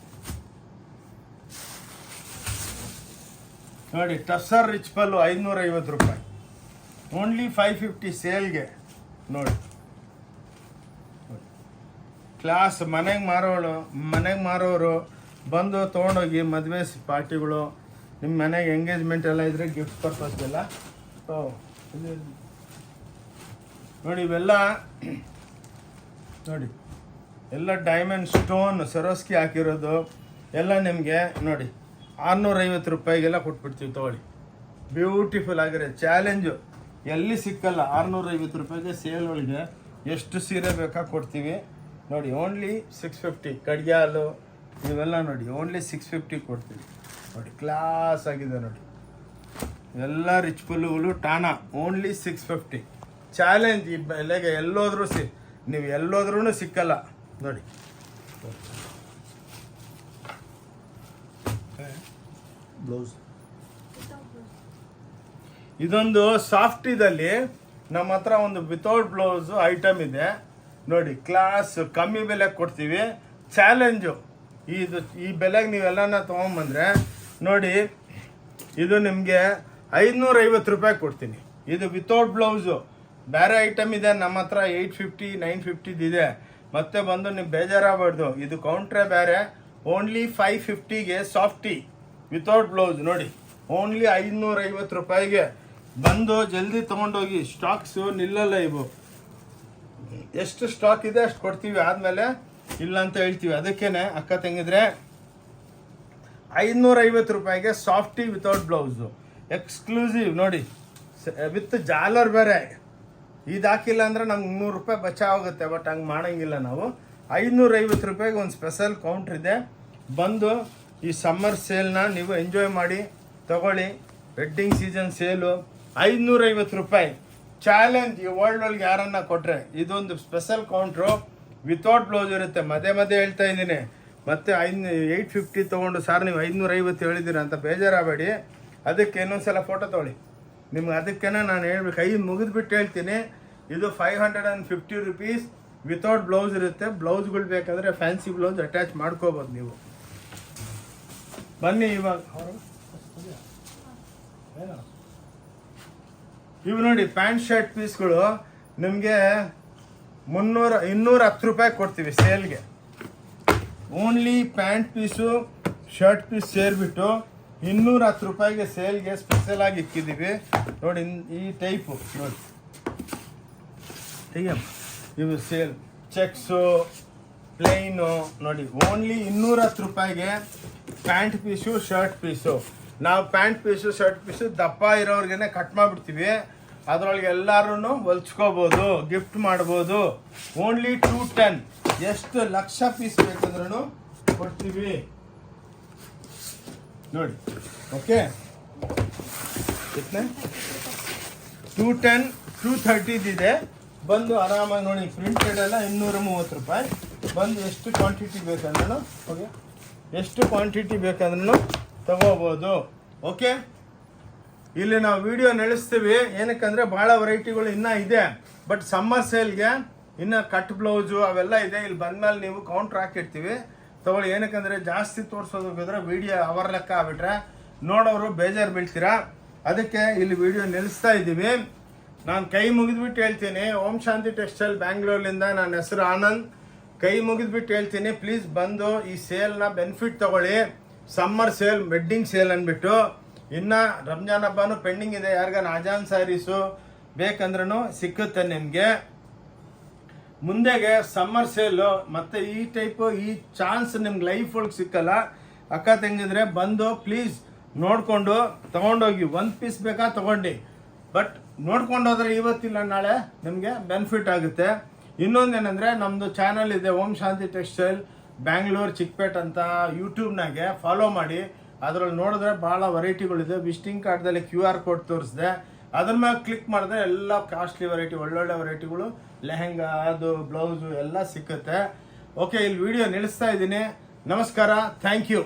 Speaker 1: ನೋಡಿ ಟಸ್ಸರ್ ರಿಚ್ ಪಲ್ಲು 550 ರೂಪಾಯಿ, ಓನ್ಲಿ 550 ಸೇಲ್ಗೆ. ನೋಡಿ ಕ್ಲಾಸ್. ಮನೆಗೆ ಮಾರೋರು ಬಂದು ತೊಗೊಂಡೋಗಿ ಮದುವೆ ಪಾರ್ಟಿಗಳು, ನಿಮ್ಮ ಮನೆಗೆ ಎಂಗೇಜ್ಮೆಂಟ್ ಎಲ್ಲ ಇದ್ರೆ ಗಿಫ್ಟ್ ಪರ್ಪಸ್ಗೆಲ್ಲ. ನೋಡಿ ಇವೆಲ್ಲ ನೋಡಿ ಎಲ್ಲ ಡೈಮಂಡ್ ಸ್ಟೋನ್ ಸರೋಸ್ಕಿ ಹಾಕಿರೋದು ಎಲ್ಲ ನಿಮಗೆ ನೋಡಿ 650 ರೂಪಾಯಿಗೆಲ್ಲ ಕೊಟ್ಬಿಡ್ತೀವಿ. ತೊಗೊಳ್ಳಿ, ಬ್ಯೂಟಿಫುಲ್ ಆಗಿರೋ ಚಾಲೆಂಜು, ಎಲ್ಲಿ ಸಿಕ್ಕಲ್ಲ. 650 ರೂಪಾಯಿಗೆ ಸೇಲ್ ಒಳಗೆ ಎಷ್ಟು ಸೀರೆ ಬೇಕಾ ಕೊಡ್ತೀವಿ. ನೋಡಿ ಓನ್ಲಿ 650. ಕಡಿಯಾಲು ಇವೆಲ್ಲ ನೋಡಿ ಓನ್ಲಿ 650 ಕೊಡ್ತೀವಿ. ನೋಡಿ ಕ್ಲಾಸ್ ಆಗಿದೆ ನೋಡಿ, ಎಲ್ಲ rich full Thane only 650. Challenge. ಈ ಬೆಲೆಗೆ ಎಲ್ಲೋದ್ರೂ ನೀವು ಎಲ್ಲೋದ್ರೂ ಸಿಕ್ಕಲ್ಲ. ನೋಡಿ ಬ್ಲೌಸ್ ಇದೊಂದು ಸಾಫ್ಟ್ ಇದಲ್ಲಿ ನಮ್ಮ ಹತ್ರ ಒಂದು ವಿತೌಟ್ ಬ್ಲೌಸ್ ಐಟಮ್ ಇದೆ ನೋಡಿ. ಕ್ಲಾಸ್ ಕಮ್ಮಿ ಬೆಲೆಗೆ ಕೊಡ್ತೀವಿ. ಚಾಲೆಂಜು ಈ ಬೆಲೆಗೆ ನೀವೆಲ್ಲನ ತೊಗೊಂಬಂದ್ರೆ ನೋಡಿ ಇದು ನಿಮಗೆ 550 ರೂಪಾಯಿ ಕೊಡ್ತೀನಿ. ಇದು ವಿತೌಟ್ ಬ್ಲೌಸು. ಬೇರೆ ಐಟಮ್ ಇದೆ ನಮ್ಮ ಹತ್ರ 850 950 ಇದೆ. ಮತ್ತೆ ಬಂದು ನೀವು ಬೇಜಾರಾಗಬಾರ್ದು, ಇದು ಕೌಂಟ್ರೇ ಬೇರೆ. ಓನ್ಲಿ 550ಗೆ ಸಾಫ್ಟಿ ವಿತೌಟ್ ಬ್ಲೌಸ್ ನೋಡಿ, ಓನ್ಲಿ 550 ರೂಪಾಯಿಗೆ. ಬಂದು ಜಲ್ದಿ ತೊಗೊಂಡೋಗಿ, ಸ್ಟಾಕ್ಸು ನಿಲ್ಲಲ್ಲ ಇವು. ಎಷ್ಟು ಸ್ಟಾಕ್ ಇದೆ ಅಷ್ಟು ಕೊಡ್ತೀವಿ, ಆದಮೇಲೆ ಇಲ್ಲ ಅಂತ ಹೇಳ್ತೀವಿ. ಅದಕ್ಕೇನೆ ಅಕ್ಕ ತಂಗಿದ್ರೆ 550 ರೂಪಾಯಿಗೆ ಸಾಫ್ಟಿ ವಿತೌಟ್ ಬ್ಲೌಸು ಎಕ್ಸ್ಕ್ಲೂಸಿವ್ ನೋಡಿ, ವಿತ್ ಜಾಲರ್ ಬೇರೆ. ಇದು ಹಾಕಿಲ್ಲ ಅಂದ್ರೆ ನಮ್ಗೆ 100 ರೂಪಾಯಿ ಬಚಾವಾಗುತ್ತೆ. ಬಟ್ ಹಂಗೆ ಮಾಡೋಂಗಿಲ್ಲ ನಾವು. 550 ರೂಪಾಯಿಗೆ ಒಂದು ಸ್ಪೆಷಲ್ ಕೌಂಟ್ರ್ ಇದೆ. ಬಂದು ಈ ಸಮ್ಮರ್ ಸೇಲ್ನ ನೀವು ಎಂಜಾಯ್ ಮಾಡಿ ತಗೊಳ್ಳಿ. ವೆಡ್ಡಿಂಗ್ ಸೀಸನ್ ಸೇಲು 550 ರೂಪಾಯಿ. ಚಾಲೆಂಜ್. ಈ ವರ್ಲ್ಡ್ ಒಳಗೆ ಯಾರನ್ನ ಕೊಟ್ರೆ ಇದೊಂದು ಸ್ಪೆಷಲ್ ಕೌಂಟ್ರು ವಿತೌಟ್ ಬ್ಲೌಸ್ ಇರುತ್ತೆ. ಮಧ್ಯೆ ಹೇಳ್ತಾ ಇದ್ದೀನಿ. ಮತ್ತೆ 850 ತೊಗೊಂಡು ಸರ್ ನೀವು 550 ಹೇಳಿದ್ದೀರ ಅಂತ ಬೇಜಾರಾಗಬೇಡಿ. ಅದಕ್ಕೆ ಇನ್ನೊಂದ್ಸಲ ಫೋಟೋ ತೊಗೊಳ್ಳಿ. ನಿಮ್ಗೆ ಅದಕ್ಕೇನೆ ನಾನು ಹೇಳ್ಬೇಕು, ಕೈ ಮುಗಿದ್ಬಿಟ್ಟು ಹೇಳ್ತೀನಿ. ಇದು 550 ರುಪೀಸ್ ವಿತೌಟ್ ಬ್ಲೌಸ್ ಇರುತ್ತೆ. ಬ್ಲೌಸ್ಗಳು ಬೇಕಾದರೆ ಫ್ಯಾನ್ಸಿ ಬ್ಲೌಸ್ ಅಟ್ಯಾಚ್ ಮಾಡ್ಕೋಬೋದು ನೀವು. ಬನ್ನಿ ಇವಾಗ ಇವು ನೋಡಿ ಪ್ಯಾಂಟ್ ಶರ್ಟ್ ಪೀಸ್ಗಳು ನಿಮಗೆ 210 ರೂಪಾಯಿ ಕೊಡ್ತೀವಿ ಸೇಲ್ಗೆ. Only pant piece shirt piece ಸೇರಿಬಿಟ್ಟು 210 ರೂಪಾಯಿಗೆ ಸೇಲ್ಗೆ ಸ್ಪೆಷಲ್ ಆಗಿ ಇಕ್ಕಿದ್ದೀವಿ ನೋಡಿ. ಈ ಟೈಪು ನೋಡಿ, ಇವು ಸೇಲ್ ಚೆಕ್ಸು ಪ್ಲೈನು ನೋಡಿ. ಓನ್ಲಿ 210 ರೂಪಾಯಿಗೆ ಪ್ಯಾಂಟ್ ಪೀಸು ಶರ್ಟ್ ಪೀಸು. ನಾವು ಪ್ಯಾಂಟ್ ಪೀಸು ಶರ್ಟ್ ಪೀಸು ದಪ್ಪ ಇರೋರ್ಗೆ ಕಟ್ ಮಾಡಿಬಿಡ್ತೀವಿ. ಅದರೊಳಗೆ ಎಲ್ಲರೂ ಹೊಲ್ಸ್ಕೋಬೋದು, ಗಿಫ್ಟ್ ಮಾಡ್ಬೋದು. ಓನ್ಲಿ 210. ಎಷ್ಟು ಲಕ್ಷ ಪೀಸ್ ಬೇಕಂದ್ರೂ ಕೊಡ್ತೀವಿ ನೋಡಿ. ಓಕೆ, 210 230 ಇದೆ. ಬಂದು ಆರಾಮಾಗಿ ನೋಡಿ, ಪ್ರಿಂಟೆಡ್ ಎಲ್ಲ 230 ರೂಪಾಯಿ. ಬಂದು ಎಷ್ಟು ಕ್ವಾಂಟಿಟಿ ಬೇಕಂದ್ರೂ ಓಕೆ, ಎಷ್ಟು ಕ್ವಾಂಟಿಟಿ ಬೇಕಂದ್ರೂ ತಗೋಬೋದು. ಓಕೆ, ಇಲ್ಲಿ ನಾವು ವಿಡಿಯೋ ನಡೆಸ್ತೀವಿ. ಏನಕ್ಕಂದರೆ ಭಾಳ ವೆರೈಟಿಗಳು ಇನ್ನೂ ಇದೆ. ಬಟ್ ಸಮ್ಮರ್ ಸೇಲ್ಗೆ ಇನ್ನು ಕಟ್ ಬ್ಲೌಸು ಅವೆಲ್ಲ ಇದೆ. ಇಲ್ಲಿ ಬಂದಮೇಲೆ ನೀವು ಕೌಂಟ್ರ್ ಹಾಕಿರ್ತೀವಿ ತಗೊಳ್ಳಿ. ಏನಕ್ಕಂದರೆ ಜಾಸ್ತಿ ತೋರಿಸೋದಕ್ಕಿದ್ರೆ ವಿಡಿಯೋ ಅವರ್ ಲೆಕ್ಕ ಆಗ್ಬಿಟ್ರೆ ನೋಡೋರು ಬೇಜಾರು ಬೀಳ್ತೀರಾ. ಅದಕ್ಕೆ ಇಲ್ಲಿ ವಿಡಿಯೋ ನಿಲ್ಲಿಸ್ತಾ ಇದ್ದೀವಿ. ನಾನು ಕೈ ಮುಗಿದ್ಬಿಟ್ಟು ಹೇಳ್ತೀನಿ, ಓಂ ಶಾಂತಿ ಟೆಕ್ಸ್ಟೈಲ್ ಬ್ಯಾಂಗ್ಳೂರ್ಲಿಂದ. ನನ್ನ ಹೆಸರು ಆನಂದ್. ಕೈ ಮುಗಿದ್ಬಿಟ್ಟು ಹೇಳ್ತೀನಿ, ಪ್ಲೀಸ್ ಬಂದು ಈ ಸೇಲ್ನ ಬೆನಿಫಿಟ್ ತಗೊಳ್ಳಿ. ಸಮ್ಮರ್ ಸೇಲ್, ವೆಡ್ಡಿಂಗ್ ಸೇಲ್ ಅಂದ್ಬಿಟ್ಟು. ಇನ್ನು ರಂಜಾನ್ ಹಬ್ಬನೂ ಪೆಂಡಿಂಗ್ ಇದೆ. ಯಾರಿಗಾನ ಅಜಾನ್ ಸ್ಯಾರೀಸು ಬೇಕಂದ್ರೂ ಸಿಕ್ಕುತ್ತೆ ನಿಮಗೆ. ಮುಂದೆಗೆ ಸಮ್ಮರ್ ಸೇಲು ಮತ್ತು ಈ ಟೈಪು ಈ ಚಾನ್ಸ್ ನಿಮ್ಗೆ ಲೈಫ್ ಒಳಗೆ ಸಿಕ್ಕಲ್ಲ. ಅಕ್ಕ ತಂಗಿದ್ರೆ ಬಂದು ಪ್ಲೀಸ್ ನೋಡಿಕೊಂಡು ತೊಗೊಂಡೋಗಿ. 1 ಪೀಸ್ ಬೇಕಾ ತೊಗೊಂಡು, ಬಟ್ ನೋಡ್ಕೊಂಡೋದ್ರೆ ಇವತ್ತಿಲ್ಲ ನಾಳೆ ನಿಮಗೆ ಬೆನಿಫಿಟ್ ಆಗುತ್ತೆ. ಇನ್ನೊಂದೇನೆಂದರೆ ನಮ್ಮದು ಚಾನಲ್ ಇದೆ ಓಂ ಶಾಂತಿ ಟೆಕ್ಸ್ಟೈಲ್ ಬ್ಯಾಂಗ್ಳೂರ್ ಚಿಕ್ಕಪೇಟ್ ಅಂತ. ಯೂಟ್ಯೂಬ್ನಾಗೆ ಫಾಲೋ ಮಾಡಿ. ಅದರಲ್ಲಿ ನೋಡಿದ್ರೆ ಭಾಳ ವೆರೈಟಿಗಳಿದೆ. ವಿಸಿಟಿಂಗ್ ಕಾರ್ಡ್ದಲ್ಲಿ QR ಕೋಡ್ ತೋರಿಸಿದೆ. ಅದ್ರ ಮೇಲೆ ಕ್ಲಿಕ್ ಮಾಡಿದ್ರೆ ಎಲ್ಲ ಕಾಸ್ಟ್ಲಿ ವೆರೈಟಿ, ಒಳ್ಳೊಳ್ಳೆ ವೆರೈಟಿಗಳು, ಲೆಹೆಂಗಾ ಅದು ಬ್ಲೌಸು ಎಲ್ಲ ಸಿಕ್ಕುತ್ತೆ. ಓಕೆ, ಇಲ್ಲಿ ವಿಡಿಯೋ ನಿಲ್ಲಿಸ್ತಾ ಇದ್ದೀನಿ. ನಮಸ್ಕಾರ, ಥ್ಯಾಂಕ್ ಯು.